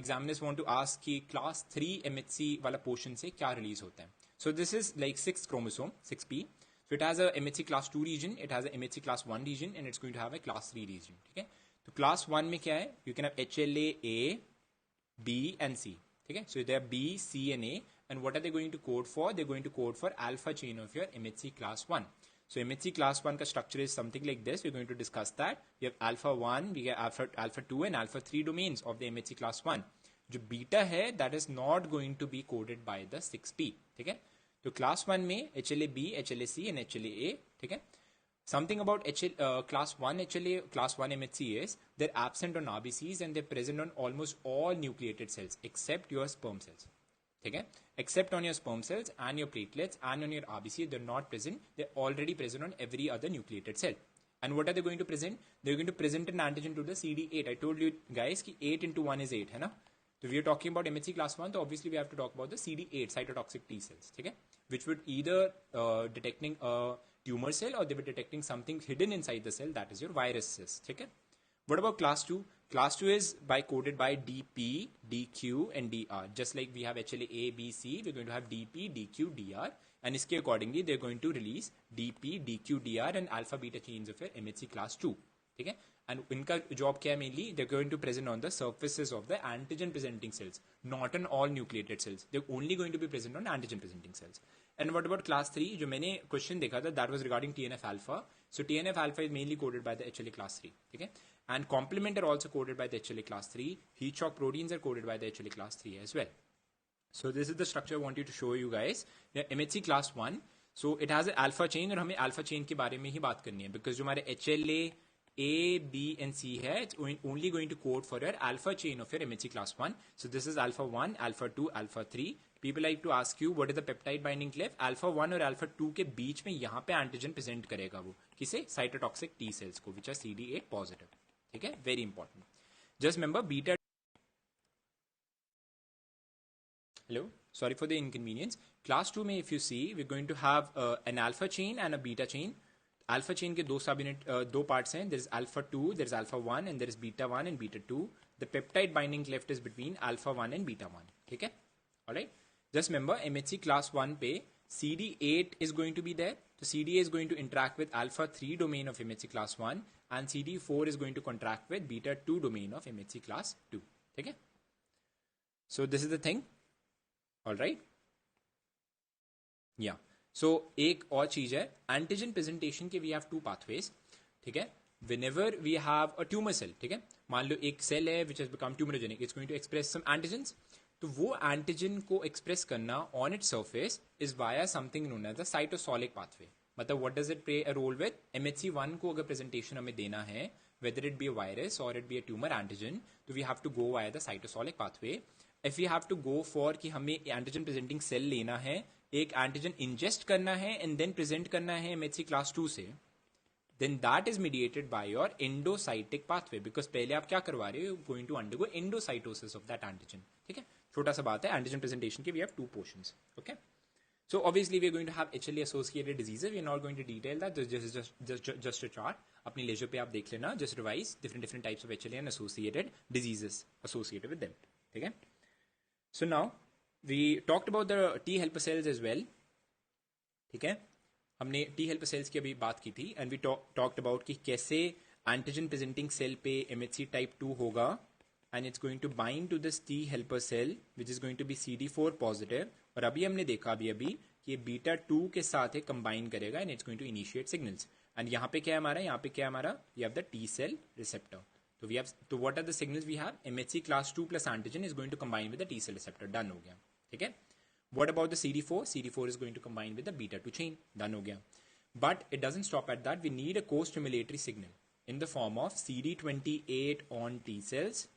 examiners want to ask कि class 3 MHC वाला portion से क्या release होता है. So this is like 6 chromosome, 6p. So it has a MHC class 2 region, it has a MHC class 1 region, and it's going to have a class 3 region. ठीक है? तो class 1 में क्या है? You can have HLA A, B and C. ठीक है? So there are B, C and A, and what are they going to code for? They're going to code for alpha chain of your MHC class 1. So MHC class 1 का structure is something like this. We're going to discuss that. We have alpha 1, we have alpha 2 and alpha 3 domains of the MHC class 1. जो beta है, that is not going to be coded by the 6p. ठीक है? तो class 1 में HLA-B, HLA-C and HLA-A, ठीक है? Something about class 1 HLA, class 1 MHC is they're absent on RBCs and they're present on almost all nucleated cells except your sperm cells. ठीक है? Except on your sperm cells and your platelets and on your RBC, they're not present. They're already present on every other nucleated cell. And what are they going to present? They're going to present an antigen to the CD8. I told you guys कि 8 into 1 is 8, है ना? So we are talking about MHC class 1, so obviously we have to talk about the CD8 cytotoxic T cells, okay? Which would either detecting a tumor cell or they were detecting something hidden inside the cell, that is your viruses, okay? What about class 2? Class 2 is coded by DP, DQ and DR. Just like we have HLA A, B, C, we're going to have DP, DQ, DR. And iske accordingly, they're going to release DP, DQ, DR and alpha beta chains of your MHC class 2, okay? And इनका job क्या है mainly? They're going to present on the surfaces of the antigen presenting cells, not on all nucleated cells. They're only going to be present on antigen presenting cells. And what about class 3? जो मैंने question देखा था, that was regarding TNF alpha. So TNF alpha is mainly coded by the HLA class 3. Okay? And complement are also coded by the HLA class 3. Heat shock proteins are coded by the HLA class 3 as well. So this is the structure I want you to show you guys. MHC class 1. So it has an alpha chain और हमें alpha chain के बारे में ही बात करनी है because जो हमारे HLA A, B and C है, it's only going to code for your alpha chain of your MHC class 1. So this is alpha 1, alpha 2, alpha 3. People like to ask you what is the peptide binding clef? Alpha 1 और alpha 2 के बीच में यहाँ पे antigen present करेगा वो किसे? Cytotoxic T cells को, which are CD8 positive. ठीक है? Very important. Just remember beta. Hello, sorry for the inconvenience. Class 2 में if you see, we're going to have an alpha chain and a beta chain. Alpha chain के दो subunit, दो parts हैं. There is alpha 2, there is alpha 1 and there is beta 1 and beta 2. The peptide binding cleft is between alpha 1 and beta 1. ठीक है? Alright? Just remember MHC class 1 पे CD8 is going to be there. So CD8 is going to interact with alpha 3 domain of MHC class 1 and CD4 is going to contract with beta 2 domain of MHC class 2. ठीक है? So this is the thing. Alright? Yeah. So एक और चीज है antigen presentation के we have to pathways. ठीक है? Whenever we have a tumor cell, ठीक है, मान लो एक सेल है which has become tumorigenic, it's going to express some antigens. तो वो एंटीजन को एक्सप्रेस करना on it surface is via something known as the cytosolic pathway. मतलब what does it play a role with? MHC1 को अगर presentation हमें देना है, whether it be a virus or it be a tumor antigen, तो we have to go via the cytosolic pathway. If we have to go for कि हमें antigen presenting cell लेना है, एक एंटीजन इंजेस्ट करना है एंड देन प्रेजेंट करना है MHC क्लास 2 से, then that is mediated by your endocytic pathway, because पहले आप क्या करवा रहे हो? Going to undergo endocytosis of that antigen. ठीक है? छोटा सा बात है, एंटीजन प्रेजेंटेशन के we have two portions. Okay? So obviously we are going to have HLA associated diseases. We are not going to detail that. This is just a chart. अपनी laser पे आप देख लेना. Just revise different types of HLA and associated diseases associated with them. ठीक है? So now we talked about the T helper cells as well. ठीक है? हमने T helper cells की अभी बात की थी and we talked about कि कैसे antigen presenting cell पे MHC type 2 होगा and it's going to bind to this T helper cell which is going to be CD4 positive. और अभी हमने देखा अभी कि बीटा 2 के साथ है combine करेगा and it's going to initiate signals. and यहाँ पे क्या है हमारा? यहाँ पे क्या है हमारा? we have the T cell receptor. तो we have, तो what are the signals we have? MHC class 2 plus antigen is going to combine with the T cell receptor. Done हो गया. ठीक है? What about the CD4? CD4 is going to combine with the beta 2 chain. Done ho gaya. But it doesn't stop at that. We need a co-stimulatory signal in the form of CD28 on T cells,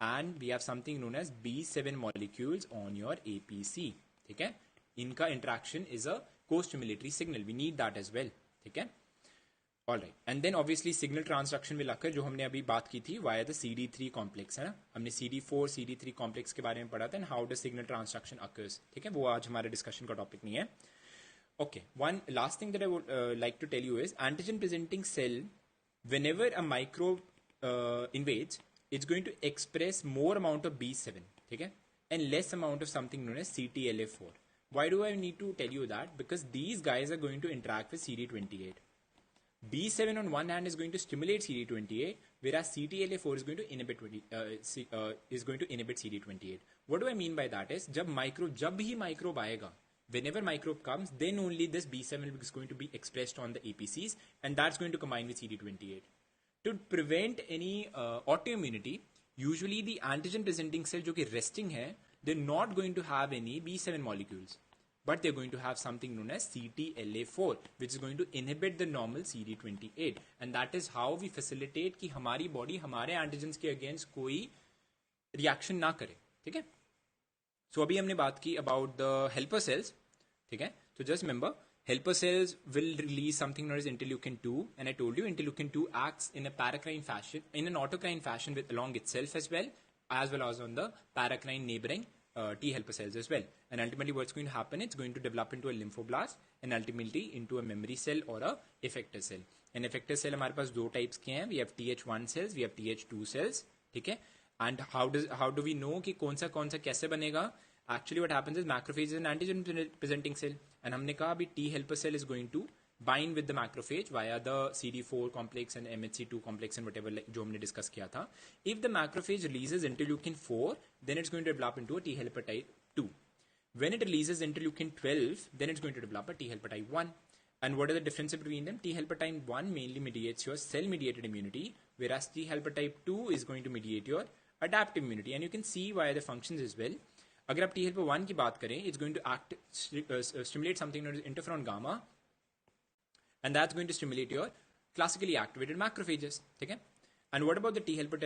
and we have something known as B7 molecules on your APC. ठीक है? इनका interaction is a co-stimulatory signal. We need that as well. ठीक है? Alright. And then obviously signal transduction will occur, जो हमने अभी बात की थी via the CD3 complex, है ना? हमने CD4, CD3 complex के बारे में पढ़ा था and how does signal transduction occurs. ठीक है? वो आज हमारे discussion का topic नहीं है. Okay. One last thing that I would like to tell you is antigen presenting cell whenever a microbe invades, it's going to express more amount of B7, okay, and less amount of something known as CTLA4. Why do I need to tell you that? Because these guys are going to interact with CD28. B7 on one hand is going to stimulate CD28, whereas CTLA4 is going to inhibit CD28. What do I mean by that is, जब भी microbe आएगा, whenever microbe comes, then only this B7 is going to be expressed on the APCs, and that's going to combine with CD28. To prevent any autoimmunity, usually the antigen presenting cell जो कि resting है, they're not going to have any B7 molecules, but they're going to have something known as CTLA4, which is going to inhibit the normal CD28, and that is how we facilitate कि हमारी body हमारे antigens के against कोई reaction ना करे, ठीक है? So अभी हमने बात की about the helper cells, ठीक है? So just remember, helper cells will release something known as interleukin 2, and I told you interleukin 2 acts in a paracrine fashion, in an autocrine fashion along itself as well as on the paracrine neighboring T helper cells as well. And ultimately what's going to happen, it's going to develop into a lymphoblast and ultimately into a memory cell or a effector cell. And effector cell हमारे पास दो types के हैं. We have TH1 cells, we have TH2 cells, ठीक है? And how do we know कि कौन सा कैसे बनेगा? Actually what happens is macrophage is an antigen presenting cell, and हमने कहा अभी T helper cell is going to bind with the macrophage via the CD4 complex and MHC2 complex and whatever जो हमने discuss किया था. If the macrophage releases interleukin 4, then it's going to develop into a T helper type 2. When it releases interleukin 12, then it's going to develop a T helper type 1. And what are the differences between them? T helper type 1 mainly mediates your cell-mediated immunity, whereas T helper type 2 is going to mediate your adaptive immunity. And you can see why the functions as well. अगर आप T helper 1 की बात करें, it's going to stimulate something known as interferon gamma, and that's going to stimulate your classically activated macrophages, okay? And what about the T helper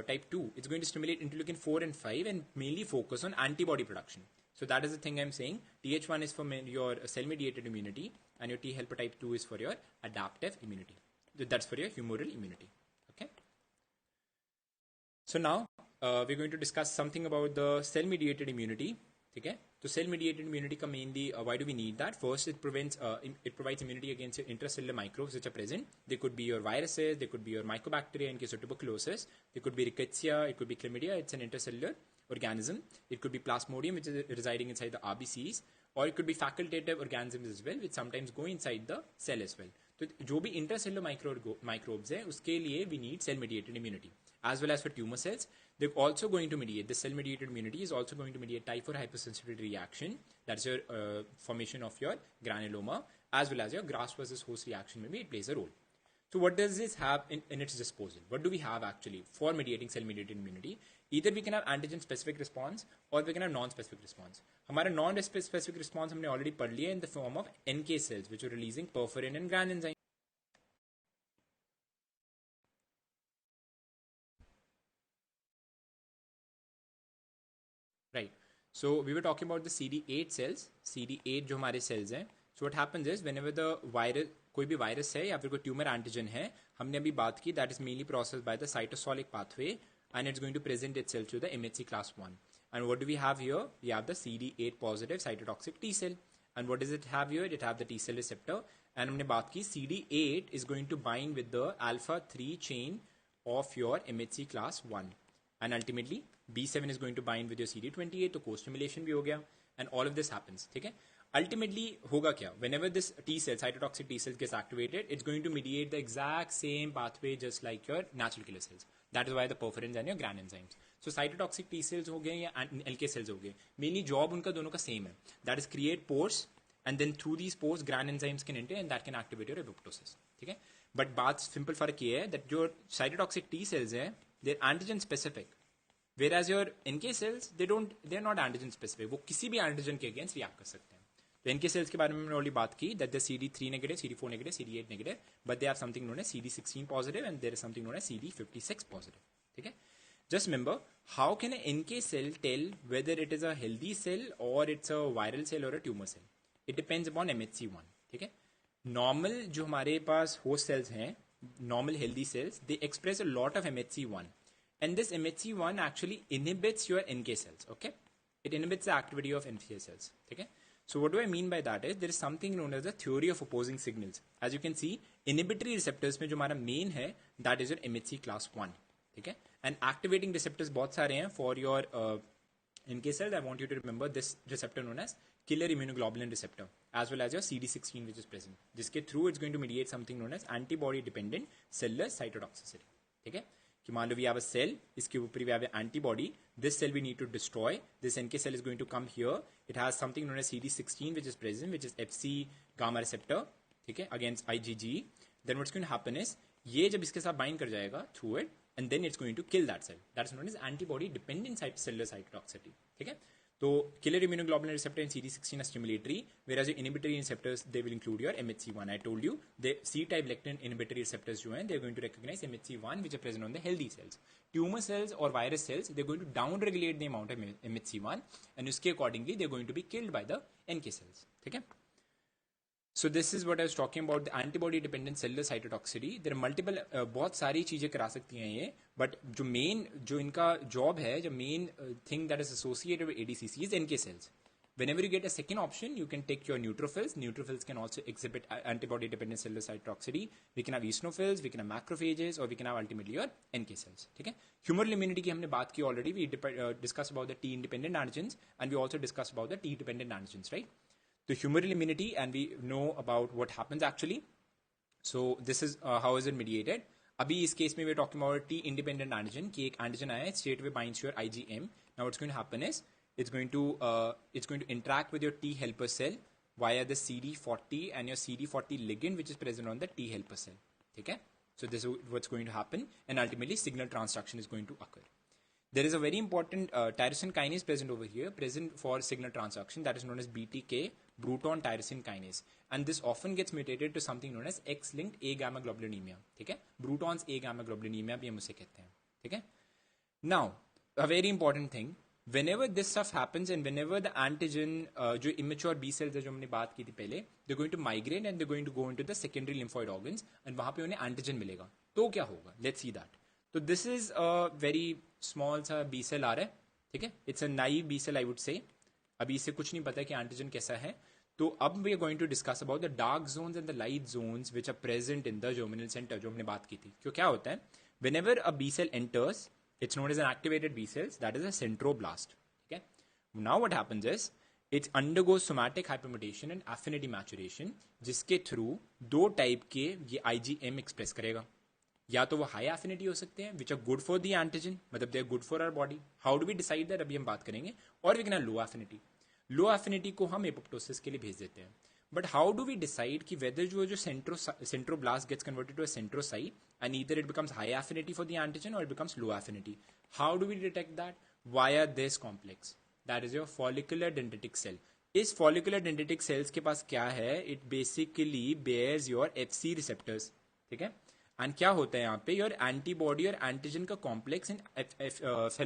type 2? It's going to stimulate interleukin 4 and 5 and mainly focus on antibody production. So that is the thing I'm saying. TH1 is for your cell-mediated immunity, and your T helper type 2 is for your adaptive immunity. That's for your humoral immunity, okay? So now we're going to discuss something about the cell-mediated immunity. Okay, so cell-mediated immunity का mainly why do we need that? First, it provides immunity against your intracellular microbes which are present. They could be your viruses, they could be your mycobacteria in case of tuberculosis, they could be rickettsia, it could be chlamydia. It's an intracellular organism. It could be plasmodium, which is residing inside the RBCs, or it could be facultative organisms as well, which sometimes go inside the cell as well. So जो भी intracellular microbes है, उसके लिए we need cell-mediated immunity. As well as for tumor cells, they're also going to mediate, the cell-mediated immunity is also going to mediate type 4 hypersensitivity reaction, that's your formation of your granuloma, as well as your graft versus host reaction, maybe it plays a role. So what does this have in its disposal? What do we have actually for mediating cell-mediated immunity? Either we can have antigen-specific response or we can have non-specific response. हमारा non-specific response हमने already पढ़ लिया in the form of NK cells, which are releasing perforin and gran enzyme. Right. So we were talking about the CD8 cells. CD8 जो हमारे cells हैं. So what happens is whenever the virus, कोई भी virus है या फिर कोई tumor antigen है, हमने अभी बात की, that is mainly processed by the cytosolic pathway, and it's going to present itself to the MHC class 1. And what do we have here? We have the CD8 positive cytotoxic T cell. And what does it have here? It have the T cell receptor. And हमने बात की CD8 is going to bind with the alpha 3 chain of your MHC class 1. And ultimately B7 is going to bind with your CD28, तो co-stimulation भी हो गया, and all of this happens, ठीक है? Ultimately होगा क्या? Whenever this T cell, cytotoxic T cells gets activated, it's going to mediate the exact same pathway just like your natural killer cells. That is why the perforins and your gran enzymes. So cytotoxic T cells हो गए या LK cells हो गए, mainly job उनका दोनों का same है. That is create pores, and then through these pores gran enzymes can enter and that can activate your apoptosis, ठीक है? But बात simple फर्क ये है that जो cytotoxic T cells है, they're antigen specific. Whereas your NK cells, they're not antigen specific. वो किसी भी antigen के against react कर सकते हैं. तो NK cells के बारे में हमने already बात की that they're CD3 negative, CD4 negative, CD8 negative, but they have something known as CD16 positive and there is something known as CD56 positive. ठीक है? Just remember, how can an NK cell tell whether it is a healthy cell or it's a viral cell or a tumor cell? It depends upon MHC1. ठीक है? Normal जो हमारे पास host cells हैं, normal healthy cells, they express a lot of MHC1. And this MHC1 actually inhibits your NK cells, okay? It inhibits the activity of NK cells, okay? So what do I mean by that is there is something known as the theory of opposing signals. As you can see, inhibitory receptors में जो हमारा main है that is your MHC class 1, ठीक है. And activating receptors बहुत सारे हैं for your NK cells. I want you to remember this receptor known as killer immunoglobulin receptor, as well as your CD16 which is present, जिसके through it's going to mediate something known as antibody dependent cellular cytotoxicity, ठीक है. कि मान लो we have a cell, इसके ऊपर we have an antibody, this cell we need to destroy, this NK cell is going to come here, it has something known as CD16 which is present, which is FC gamma receptor, ठीक है, against IgG. Then what's going to happen is ये जब इसके साथ bind कर जाएगा through it, and then it's going to kill that cell. That's known as antibody dependent cellular cytotoxicity, ठीक है. तो killer immunoglobulin receptor and CD16 are stimulatory, whereas your inhibitory receptors they will include your MHC1. I told you the C-type lectin inhibitory receptors जो हैं they're going to recognize MHC1 which are present on the healthy cells. Tumor cells or virus cells they're going to down-regulate the amount of MHC1 and उसके accordingly they're going to be killed by the NK cells, ठीक है. So this is what I was talking about, the antibody dependent cellular cytotoxicity. There are multiple बहुत सारी चीजें करा सकती हैं ये, but जो main जो इनका job है, जो main thing that is associated with ADCC is NK cells. Whenever you get a second option, you can take your neutrophils. Neutrophils can also exhibit antibody dependent cellular cytotoxicity. We can have eosinophils, we can have macrophages, or we can have ultimately your NK cells. ठीक है. Humoral immunity की हमने बात की already. We discussed about the T independent antigens, and we also discussed about the T dependent antigens, right? The humoral immunity, and we know about what happens actually. So this is how is it mediated. अभी इस case में we're talking about T independent antigen कि एक antigen आया है straight away binds your IgM. Now what's going to happen is it's going to interact with your T helper cell via the CD40 and your CD40 ligand which is present on the T helper cell. ठीक है. So this is what's going to happen, and ultimately signal transduction is going to occur. There is a very important tyrosine kinase present over here, present for signal transduction, that is known as BTK, Bruton tyrosine kinase, and this often gets mutated to something known as X-linked A-gamma globulinemia. ठीक है. Bruton's A-gamma globulinemia भी हम उसे कहते हैं. ठीक है. Now, a very important thing, whenever this stuff happens and whenever the antigen जो immature B cells है जो हमने बात की थी पहले, they're going to migrate and they're going to go into the secondary lymphoid organs, and वहाँ पे उन्हें antigen मिलेगा. तो क्या होगा? Let's see that. तो this is a very small सा बी सेल आ रहा है, ठीक है. It's a naive B cell I would say. अभी इसे कुछ नहीं पता कि एंटीजन कैसा है. तो अब we are going to discuss about the dark zones and the light zones which are present in the germinal centre जो हमने बात की थी. क्यों क्या होता है whenever a B cell enters it's known as an activated B cells, that is a centroblast. ठीक है. Now what happens is it's undergoes somatic hypermutation and affinity maturation, जिसके थ्रू दो टाइप के ये IgM एक्सप्रेस करेगा. या तो वो हाई एफिनिटी हो सकते हैं which are good for the antigen, मतलब they are good for our body. How do we decide that अभी हम बात करेंगे. और we can low affinity. Low affinity को हम एपोप्टोसिस के लिए भेज देते हैं. But how do we decide कि वेदर जो centroblast gets converted to a centrocyte and either it becomes high affinity for the antigen और it becomes low affinity. How do we detect that? Via this complex, that is your follicular dendritic cell. इस follicular dendritic cells के पास क्या है, it basically bears your FC receptors. ठीक है. And क्या होता है यहाँ पे, योर एंटीबॉडी और एंटीजन का complex in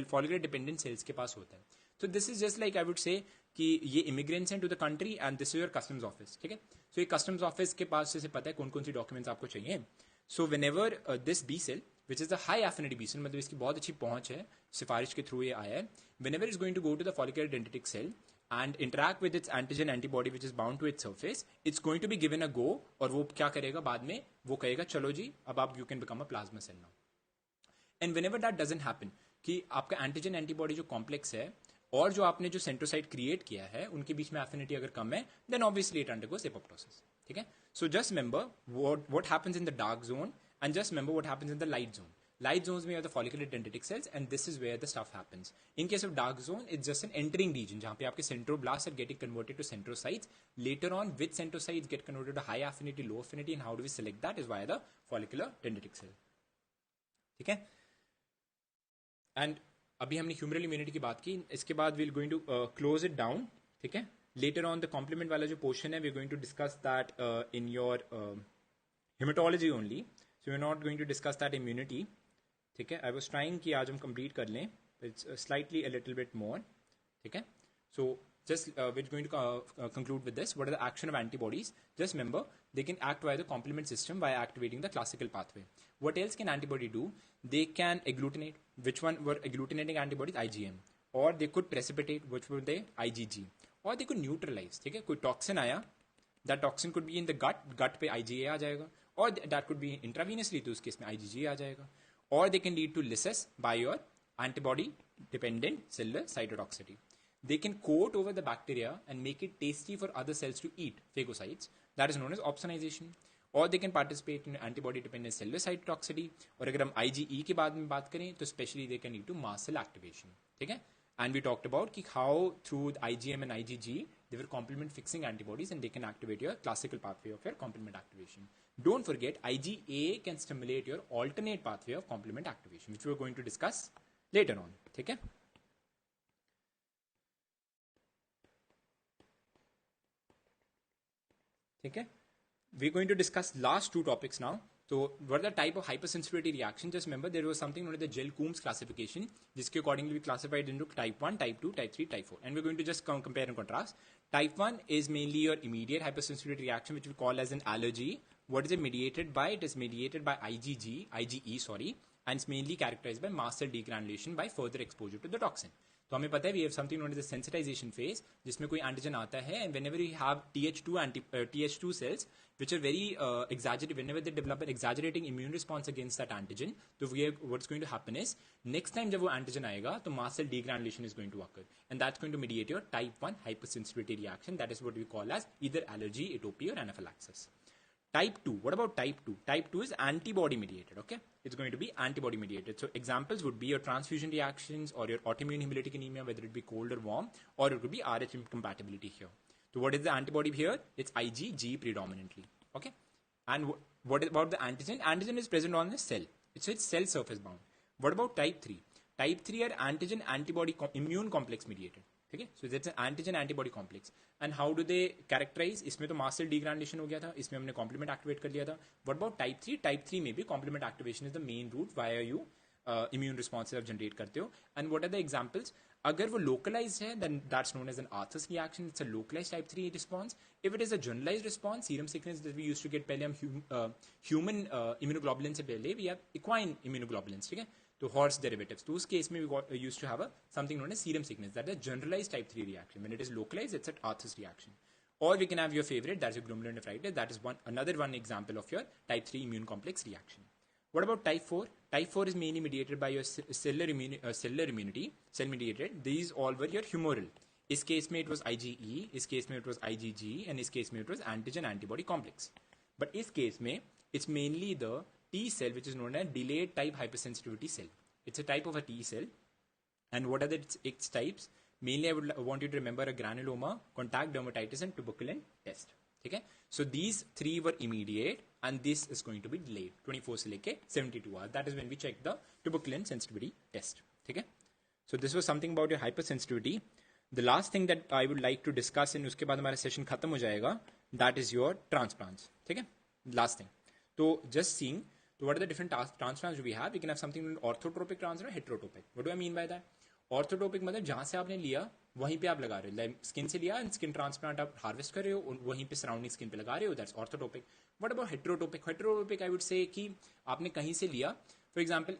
follicular dependent cells के पास होता है. तो this is just like I would say कि ये इमिग्रेंट्स हैं to the country and this is your customs office. ठीक है. सो ये कस्टम्स ऑफिस के पास से पता है कौन कौन सी डॉक्यूमेंट्स आपको चाहिए. So whenever this B cell which is the high affinity B cell, मतलब इसकी बहुत अच्छी पहुंच है, सिफारिश के थ्रू ये आया है. Whenever is going to go to the follicular dendritic cell and interact with its antigen antibody which is bound to its surface, it's going to be given a go. और वो क्या करेगा बाद में, वो कहेगा चलो जी अब आप you can become a plasma cell now. And whenever that doesn't happen, कि आपका antigen antibody जो complex है और जो आपने जो सेंट्रोसाइट क्रिएट किया है उनके बीच में एफिनिटी अगर कम है, then obviously it undergoes apoptosis. ठीक है. So just remember what happens in the dark zone and just remember what happens in the light zone. Light zones में are the follicular dendritic cells and this is where the stuff happens. In case of dark zone, it's just an entering region जहाँ पे आपके centroblasts are getting converted to centrocytes. Later on, which centrocytes get converted to high affinity, low affinity, and how do we select that is via the follicular dendritic cell. ठीक है. And अभी हमने humoral immunity की बात की. इसके बाद we're going to close it down. ठीक है. Later on, the complement वाला जो portion है, we're going to discuss that in your hematology only. So we're not going to discuss that immunity. ठीक है. आई वॉज ट्राइंग कि आज हम कंप्लीट कर लें, it's slightly a little bit more. ठीक है. So just we are going to conclude with this. What are the action of antibodies? Just remember they can act by the complement system by activating the classical pathway. What else can antibody do? They can agglutinate. Which one were agglutinating antibodies? IgM. और they could precipitate, which were they? IgG. और they could neutralise. ठीक है. कोई toxin आया, that toxin could be in the gut, gut पे IgA आ जाएगा. or that could be intravenously, तो उस केस में IgG आ जाएगा, or they can lead to lysis by your antibody dependent cellular cytotoxicity. They can coat over the bacteria and make it tasty for other cells to eat, phagocytes. That is known as opsonization. Or they can participate in antibody dependent cellular cytotoxicity. और अगर हम IgE के बाद में बात करें तो especially they can lead to mast cell activation. ठीक है? And we talked about how through the IgM and IgG they were complement fixing antibodies and they can activate your classical pathway of your complement activation. Don't forget, IgA can stimulate your alternate pathway of complement activation, which we are going to discuss later on. ठीक है? ठीक है? We're going to discuss last two topics now. So, what are the type of hypersensitivity reaction? Just remember, there was something known as the Gell-Coombs classification, which accordingly we classified into type 1, type 2, type 3, type 4. And we're going to just compare and contrast. Type 1 is mainly your immediate hypersensitivity reaction, which we call as an allergy. What is it mediated by? It is mediated by IgE, and it's mainly characterized by mast cell degranulation by further exposure to the toxin. तो हमें पता है we have something known as the sensitization phase, जिसमें कोई antigen आता है, and whenever you have TH2 cells which are very exaggerated, whenever they develop an exaggerating immune response against that antigen, तो what's going to happen is next time जब वो antigen आएगा तो mast cell degranulation is going to occur, and that's going to mediate your type 1 hypersensitivity reaction. That is what we call as either allergy, atopy, or anaphylaxis. Type 2. What about type 2? Type 2 is antibody mediated, okay? It's going to be antibody mediated. So examples would be your transfusion reactions or your autoimmune hemolytic anemia, whether it be cold or warm, or it could be Rh incompatibility here. So what is the antibody here? It's IgG predominantly, okay? And what about the antigen? Antigen is present on the cell. It's cell surface bound. What about type 3? Type 3 are antigen antibody immune complex mediated. ठीक है? So that's an antigen antibody complex. And how do they characterize? इसमें तो mast cell degranulation हो गया था, इसमें हमने complement activate कर लिया था. What about type 3? Type 3 में भी complement activation is the main route via you immune responses आप generate करते हो. And what are the examples? अगर वो localized है, then that's known as an Arthur's reaction. It's a localized type 3 response. If it is a generalized response, serum sickness that we used to get पहले हम human immunoglobulin से पहले we have equine immunoglobulins, ठीक है? तो horse derivatives. तो उस case में we used to have something known as serum sickness. That is a generalized type 3 reaction. When it is localized, it's an Arthur's reaction. Or we can have your favorite, that's your glomerulonephritis. That is another example of your type 3 immune complex reaction. What about type 4? Type 4 is mainly mediated by your cellular immunity, cell mediated. These all were your humoral. इस case में it was IgE, इस case में it was IgG, and इस case में it was antigen antibody complex. But इस case में it's mainly the T cell, which is known as delayed type hypersensitivity cell. It's a type of a T cell. And what are its types? Mainly, I would want you to remember a granuloma, contact dermatitis, and tuberculin test. Okay? So these three were immediate, and this is going to be delayed 24 से लेके 72 hours. That is when we check the tuberculin sensitivity test. Okay? So this was something about your hypersensitivity. The last thing that I would like to discuss, and उसके बाद हमारा session खत्म हो जाएगा, that is your transplants. ठीक है? Last thing. So just seeing. So what are the different transplants we have? We can have something called orthotropic transplant or heterotropic. What do I mean by that? Orthotropic मतलब जहाँ से आपने लिया वहीं पे आप लगा रहे हो. Like स्किन से लिया and skin transplant आप हार्वेस्ट कर रहे हो, वहीं पे सराउंडिंग स्किन पे लगा रहे हो. That's orthotropic. What about heterotropic? Heterotropic I would say कि आपने कहीं से लिया. For example,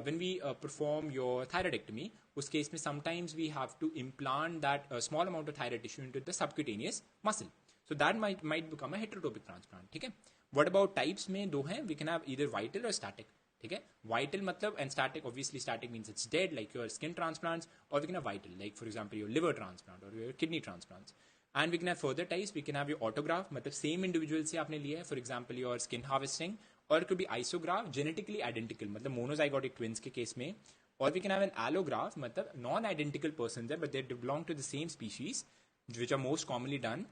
when we perform your thyroidectomy, उस केस में sometimes we have to implant that small amount of thyroid tissue into the subcutaneous muscle. So that might become a heterotropic transplant. ठीक है? What about types में दो हैं? We can have either vital or static. ठीक है? Vital मतलब and static, obviously static means it's dead, like your skin transplants, or we can have vital, like for example your liver transplant or your kidney transplants. And we can have further types. We can have your autograft, मतलब same individual से आपने लिया है, for example your skin harvesting, or it could be isograft, genetically identical, मतलब monozygotic twins के case में. Or we can have an allograft, मतलब non-identical persons है, but they belong to the same species, which are most commonly done.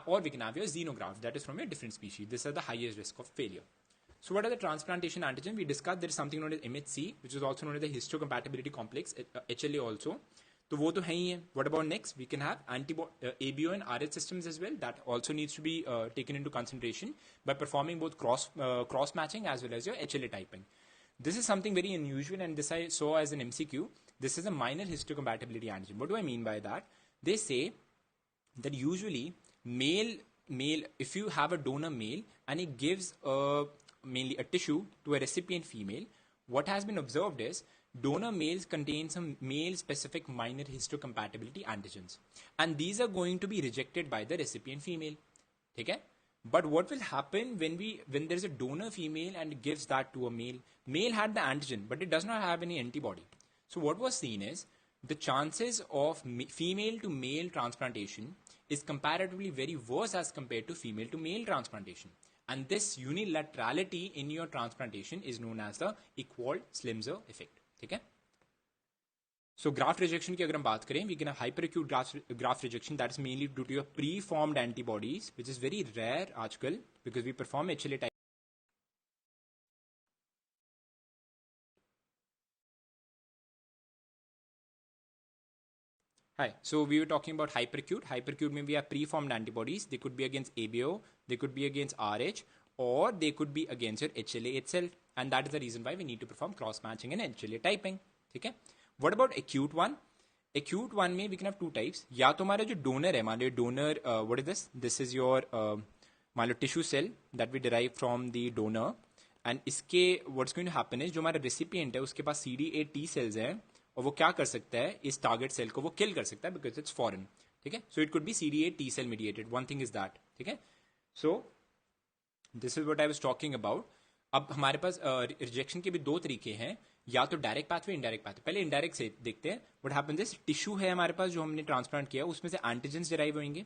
Or we can have your xenograft, that is from a different species. These are the highest risk of failure. So what are the transplantation antigen? We discussed there is something known as MHC, which is also known as the histocompatibility complex, HLA also. तो वो तो है ही है. What about next? We can have ABO and RH systems as well. That also needs to be taken into consideration by performing both cross matching as well as your HLA typing. This is something very unusual, and this I saw as an MCQ. This is a minor histocompatibility antigen. What do I mean by that? They say that usually male, if you have a donor male and it gives mainly a tissue to a recipient female, what has been observed is donor males contain some male specific minor histocompatibility antigens, and these are going to be rejected by the recipient female. ठीक है? But what will happen when there is a donor female and gives that to a male? Male had the antigen, but it does not have any antibody. So what was seen is the chances of female to male transplantation is comparatively very worse as compared to female to male transplantation. And this unilaterality in your transplantation is known as the Ewald-Schlimzer effect. ठीक है? So graft rejection की अगर हम बात करें, we can have hyperacute graft rejection that is mainly due to your pre-formed antibodies, which is very rare आजकल because we perform HLA type. Hi, so we were talking about hyperacute. Hyperacute means we have pre-formed antibodies. They could be against ABO, they could be against RH, or they could be against your HLA itself. And that is the reason why we need to perform cross-matching and HLA typing. Okay? What about acute one? Acute one में we can have two types. या तो हमारा जो donor है, मान लो donor, what is this? This is your मान लो tissue cell that we derive from the donor. And इसके what's going to happen is जो हमारा recipient है उसके पास CD8 T cells हैं और वो क्या कर सकता है इस टारगेट सेल को वो किल कर सकता है बिकॉज इट्स फॉरेन. ठीक है? So it could be CD8 T cell mediated. One thing is that. ठीक है? So this is what I was talking about. अब हमारे पास रिजेक्शन के भी दो तरीके हैं, या तो डायरेक्ट पाथवे, इनडायरेक्ट पाथवे. पहले इनडायरेक्ट से देखते हैं. व्हाट हैपेंस इज टिश्यू है हमारे पास जो हमने ट्रांसप्लांट किया, उसमें से एंटीजेंस डिराइव होंगे.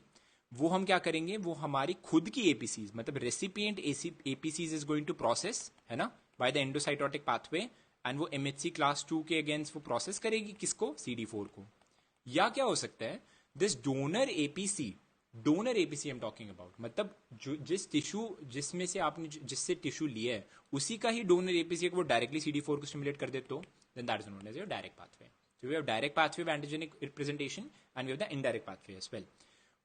वो हम क्या करेंगे, वो हमारी खुद की एपीसीज मतलब recipient APCs is going to process, है ना, by the endocytotic pathway. And वो MHC क्लास 2 के अगेंस्ट वो प्रोसेस करेगी किसको, CD4 को. या क्या हो सकता है, this donor APC I am talking about, मतलब जो जिस टिश्यू जिसमें से आपने जिससे टिश्यू लिया है उसी का ही डोनर एपीसी को वो डायरेक्टली CD4 को स्टिमुलेट कर दे, तो then that is known as your direct pathway. So we have direct pathway of antigenic representation and we have the indirect pathway as well.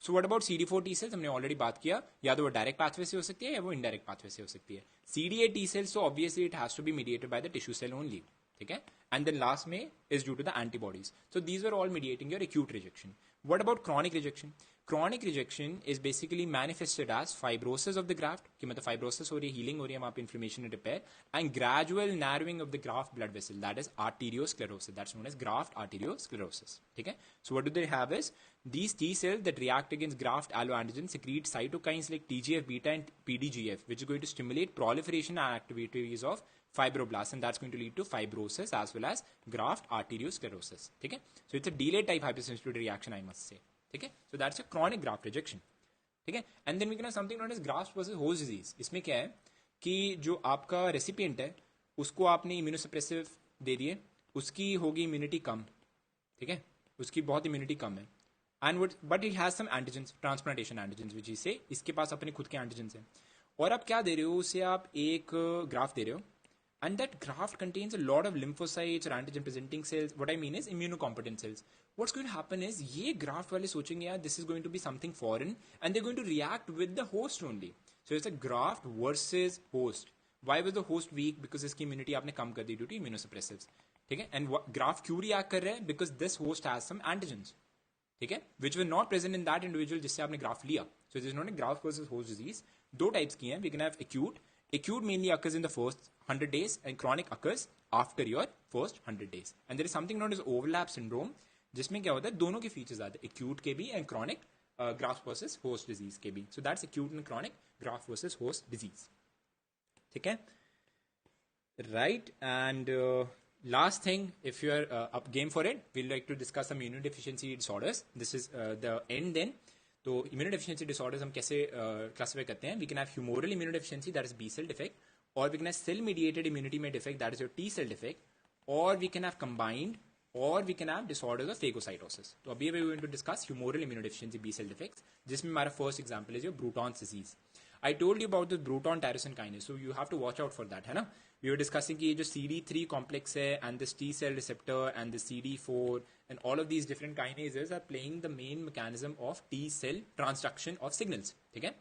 So what about CD4 T cells, हमने already बात किया, या तो वो direct pathway से हो सकती है या वो इनडायरेक्ट पाथवे से हो सकती है. CD8 T cells, so obviously it has to be mediated by the tissue cell only. ठीक है? And then last में is due to the antibodies. So these are all mediating your acute rejection. What about chronic rejection? Chronic rejection is basically manifested as fibrosis of the graft, कि मतलब fibrosis हो रही है, healing हो रही है वहाँ पे, inflammation and repair, and gradual narrowing of the graft blood vessel, that is arteriosclerosis. That's known as graft arteriosclerosis. ठीक है? So what do they have is these T cells that react against graft alloantigens secrete cytokines like TGF-beta and PDGF, which is going to stimulate proliferation and activities of fibroblasts, and that's going to lead to fibrosis as well as graft arteriosclerosis. ठीक है? So it's a delayed type hypersensitivity reaction, I must say. ठीक है? So that's a chronic graft rejection. ठीक है? And then we can have something known as graft versus host disease. इसमें क्या है कि जो आपका रेसिपिएंट है उसको आपने इम्यूनोसप्रेसिव दे दिए, उसकी होगी इम्यूनिटी कम. ठीक है? उसकी बहुत इम्यूनिटी कम है, and but it has some antigens, transplantation antigens, which is से इसके पास अपने खुद के एंटीजेंस हैं. और आप क्या दे रहे हो उसे, आप एक ग्राफ्ट दे रहे हो, and that graft contains a lot of lymphocytes or antigen presenting cells. What I mean is immunocompetent cells. What's going to happen is ये graft वाले सोचेंगे यार this is going to be something foreign and they're going to react with the host only. So it's a graft versus host. Why was the host weak? Because इसकी immunity आपने कम कर दी due to immunosuppressives. ठीक है? And graft क्यों react कर रहा है? Because this host has some antigens. ठीक है? Which were not present in that individual जिससे आपने graft लिया. So this is known as graft versus host disease. दो types की हैं. We can have acute. Acute mainly occurs in the first 100 days and chronic occurs after your first 100 days. And there is something known as overlap syndrome, जिसमें क्या होता है, दोनों के features आते हैं, acute के भी and chronic graft versus host disease के भी. So that's acute and chronic graft versus host disease. ठीक है? Right. And last thing, if you are up game for it, we'd like to discuss some immunodeficiency disorders. This is the end then. तो immunodeficiency disorders हम कैसे classify करते हैं? We can have humoral immunodeficiency, that is B cell defect, or we can have cell mediated immunity में defect, that is your T cell defect, or we can have combined, or we can have disorders of phagocytosis. तो अभी we are going to discuss humoral immunodeficiency B cell defects, जिसमें हमारा first example is your Bruton's disease. I told you about the Bruton tyrosine kinase, so you have to watch out for that, है ना? We were discussing कि ये जो CD3 complex है and this T cell receptor and the CD4 and all of these different kinases are playing the main mechanism of T cell transduction of signals. ठीक है?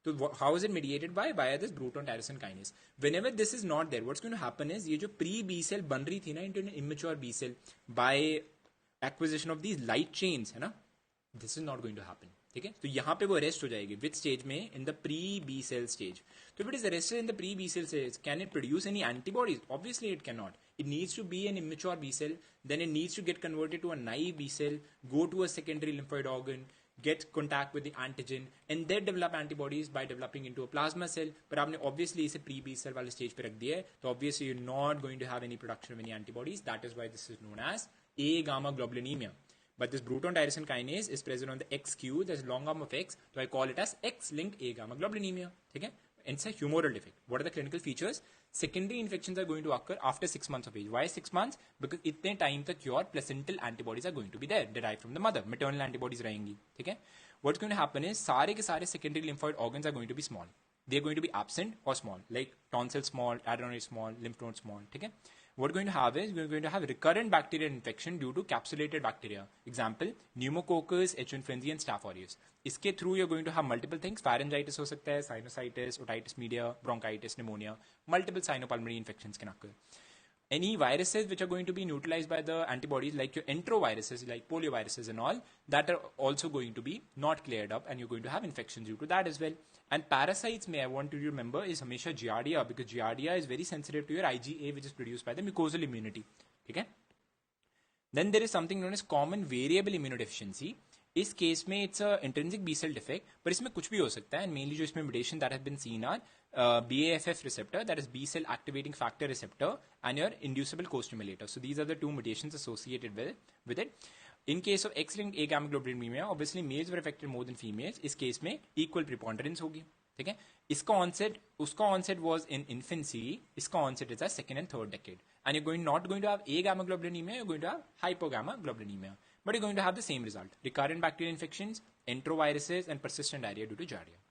So how is it mediated by? Via this Bruton tyrosine kinase. Whenever this is not there, what's going to happen is ये जो pre B cell बन रही थी ना into an immature B cell by acquisition of these light chains, है ना? This is not going to happen. ठीक है? तो यहाँ पे वो अरेस्ट हो जाएगी. विच स्टेज में? In the pre B cell stage. तो if it is arrested in the pre B cell stage, can it produce any antibodies? Obviously it can not. It needs to be an immature B cell, then it needs to get converted to a naive B cell, go to a secondary lymphoid organ, get contact with the antigen and then develop antibodies by developing into a plasma cell. But आपने obviously इसे pre-B cell वाले stage पे रख दिया है, तो obviously you're not going to have any production of any antibodies. That is why this is known as A-gamma globulinemia. But this Bruton tyrosine kinase is present on the XQ, there's long arm of X, so I call it as X-linked A-gamma globulinemia. Okay? And it's a humoral defect. What are the clinical features? Secondary infections are going to occur after 6 months of age. Why 6 months? Because itne time tak your placental antibodies are going to be there, derived from the mother. Maternal antibodies rahengi. Okay? What's going to happen is, sare ke sare secondary lymphoid organs are going to be small. They're going to be absent or small, like tonsil small, adenoid small, lymph node small. Okay? What we're going to have is, we're going to have recurrent bacterial infection due to capsulated bacteria. Example, pneumococcus, H. influenzae and Staph aureus. Iske through you're going to have multiple things. Pharyngitis ho sakta hai, sinusitis, otitis media, bronchitis, pneumonia. Multiple sinopulmonary infections can occur. Any viruses which are going to be neutralized by the antibodies, like your enteroviruses, like polioviruses and all, that are also going to be not cleared up, and you're going to have infections due to that as well. And parasites, I want you to remember, is hamesha Giardia, because Giardia is very sensitive to your IgA, which is produced by the mucosal immunity. Okay? Then there is something known as common variable immunodeficiency. इस case में it's a intrinsic B cell defect, पर इसमें कुछ भी हो सकता है. And mainly जो इसमें mutation that have been seen are BAFF receptor, that is B cell activating factor receptor, and your inducible co-stimulator. So these are the two mutations associated with it. In case of X-linked A-gamma globulinemia, obviously males were affected more than females. इस case में equal preponderance होगी. ठीक है? इसका onset, उसका onset was in infancy. इसका onset is at second and third decade. And you're not going to have A-gamma globulinemia, you're going to have hypogamma globulinemia. But you're going to have the same result. Recurrent bacterial infections, enteroviruses, and persistent diarrhea due to Giardia.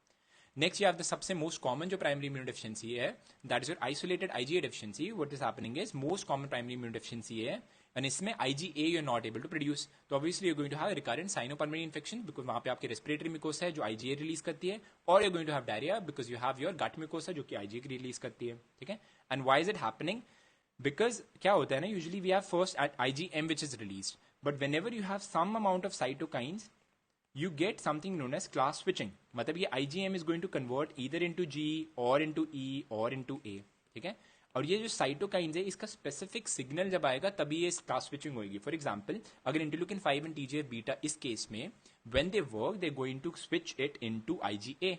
Next, you have the सबसे most common जो primary immunodeficiency है, that is your isolated IgA deficiency. What is happening is, most common primary immunodeficiency है, and इसमें IgA you're not able to produce. So obviously you're going to have recurrent sinopulmonary infection, because वहाँ पे आपके respiratory mucosa है जो IgA release करती है, or you're going to have diarrhea because you have your gut mucosa जो कि IgA release करती है. ठीक है? And why is it happening? Because क्या होता है ना, usually we have first at IgM which is released, but whenever you have some amount of cytokines, you get something known as class switching. मतलब ये IgM is going to convert either into G or into E or into A. ठीक है? और ये जो cytokines है, इसका specific signal जब आएगा तभी ये क्लास स्विचिंग होगी. फॉर एग्जांपल, अगर इंटरल्यूकिन 5 एंड TGF बीटा इस केस में when they work, they going to switch it into IgA.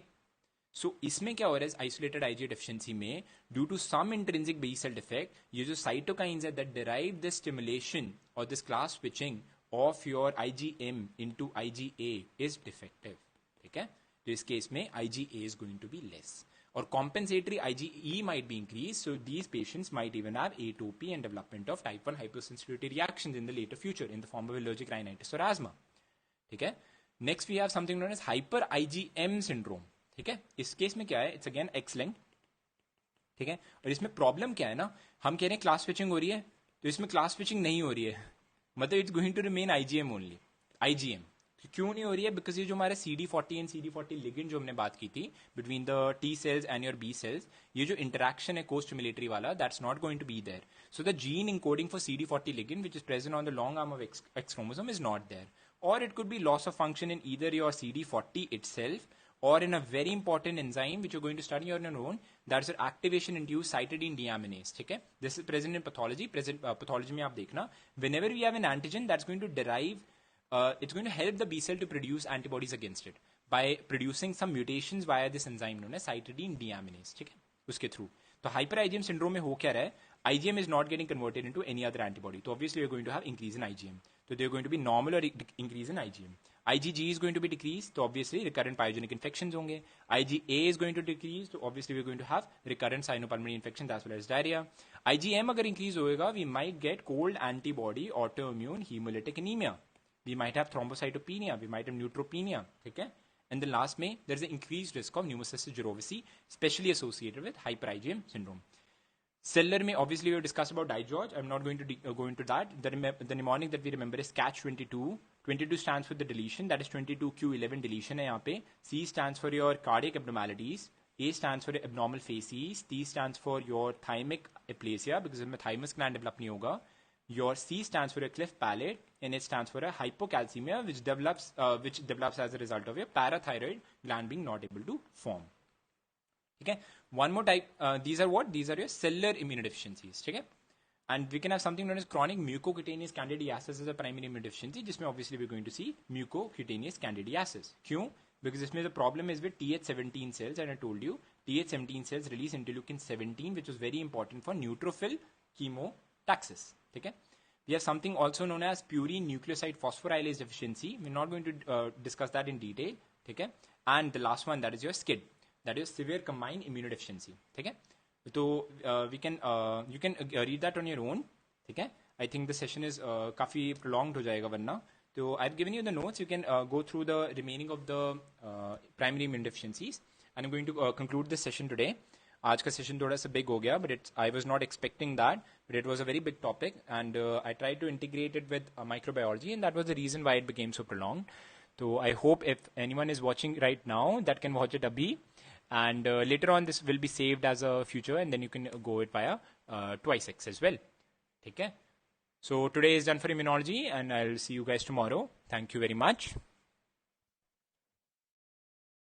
सो इसमें क्या हो रहा है आइसोलेटेड IgA डेफिशिएंसी में, due to some intrinsic B cell defect, ये जो साइटोकाइंस है दैट डिराइव दिस स्टिमुलेशन और this class switching of your IgM into IgA is defective. ठीक है? तो इस केस में IgA is going to be less. और compensatory IgE might be increased, so these patients might even have atopy and development of type 1 hypersensitivity reactions in the later future in the form of allergic rhinitis or asthma. ठीक है? Next we have something known as hyper IgM syndrome. ठीक है? इस case में क्या है? It's again X-linked. ठीक है? और इसमें प्रॉब्लम क्या है ना, हम कह रहे हैं क्लास स्विचिंग हो रही है, तो इसमें क्लास स्विचिंग नहीं हो रही है, मतलब it's going to remain IgM only. IgM क्यों नहीं हो रही है? बिकॉज ये जो हमारे CD40 एंड CD40 लिगेंड जो हमने बात की थी between the T cells and your B cells, ये जो इंटरेक्शन है को-स्टिमुलेटरी वाला, that's not going to be there. So the gene encoding for CD40 ligand which is present on the long arm of X chromosome is not there. और it could be loss of function in either your CD40 itself or in a very important enzyme which you're going to study on your own, that's your activation induced cytidine deaminase. ठीक है? This is present in pathology. Pathology में आप देखना, whenever we have an antigen that's going to derive, it's going to help the B cell to produce antibodies against it by producing some mutations via this enzyme known as cytidine deaminase. ठीक है? उसके through. तो hyper IgM syndrome में हो क्या रहा है? IgM is not getting converted into any other antibody. So obviously you're going to have increase in IgM. So they're going to be normal or increase in IgM. IgG is going to be decreased, so obviously recurrent pyogenic infections होंगे. IgA is going to decrease, so obviously we're going to have recurrent sinopulmonary infections as well as diarrhea. IgM अगर increase होएगा, we might get cold antibody autoimmune hemolytic anemia. We might have thrombocytopenia, we might have neutropenia. ठीक है? And then last में, there is an increased risk of pneumocystis jirovecii, especially associated with hyper IgM syndrome. Cellular में obviously we discussed about digeorge. I'm not going to go into that. The mnemonic that we remember is catch22. 22 stands for the deletion, that is 22q11 deletion है यहाँ पे. C stands for your cardiac abnormalities. A stands for abnormal facies. T stands for your thymic aplasia because इसमें thymus gland develop नहीं होगा. Your C stands for a cleft palate, and H stands for a hypocalcemia which develops as a result of your parathyroid gland being not able to form. ठीक है? One more type, these are what? These are your cellular immunodeficiencies. ठीक है? And we can have something known as chronic mucocutaneous candidiasis as a primary immunodeficiency, जिसमें obviously we're going to see mucocutaneous candidiasis. क्यों? Because इसमें the problem is with Th17 cells, and I told you Th17 cells release interleukin 17, which was very important for neutrophil chemotaxis. Okay? We have something also known as purine nucleoside phosphorylase deficiency. We're not going to discuss that in detail. Okay? And the last one, that is your SCID, that is severe combined immunodeficiency. Okay? So you can read that on your own. Okay? I think the session is काफी prolonged हो जाएगा वरना. So I've given you the notes. You can go through the remaining of the primary immunodeficiencies. And I'm going to conclude this session today. आज का session थोड़ा सा big हो गया, but I was not expecting that. But it was a very big topic, and I tried to integrate it with microbiology, and that was the reason why it became so prolonged. So I hope if anyone is watching right now, that can watch it abhi. And later on, this will be saved as a future, and then you can go it via twice as well. Okay? So today is done for immunology, and I'll see you guys tomorrow. Thank you very much.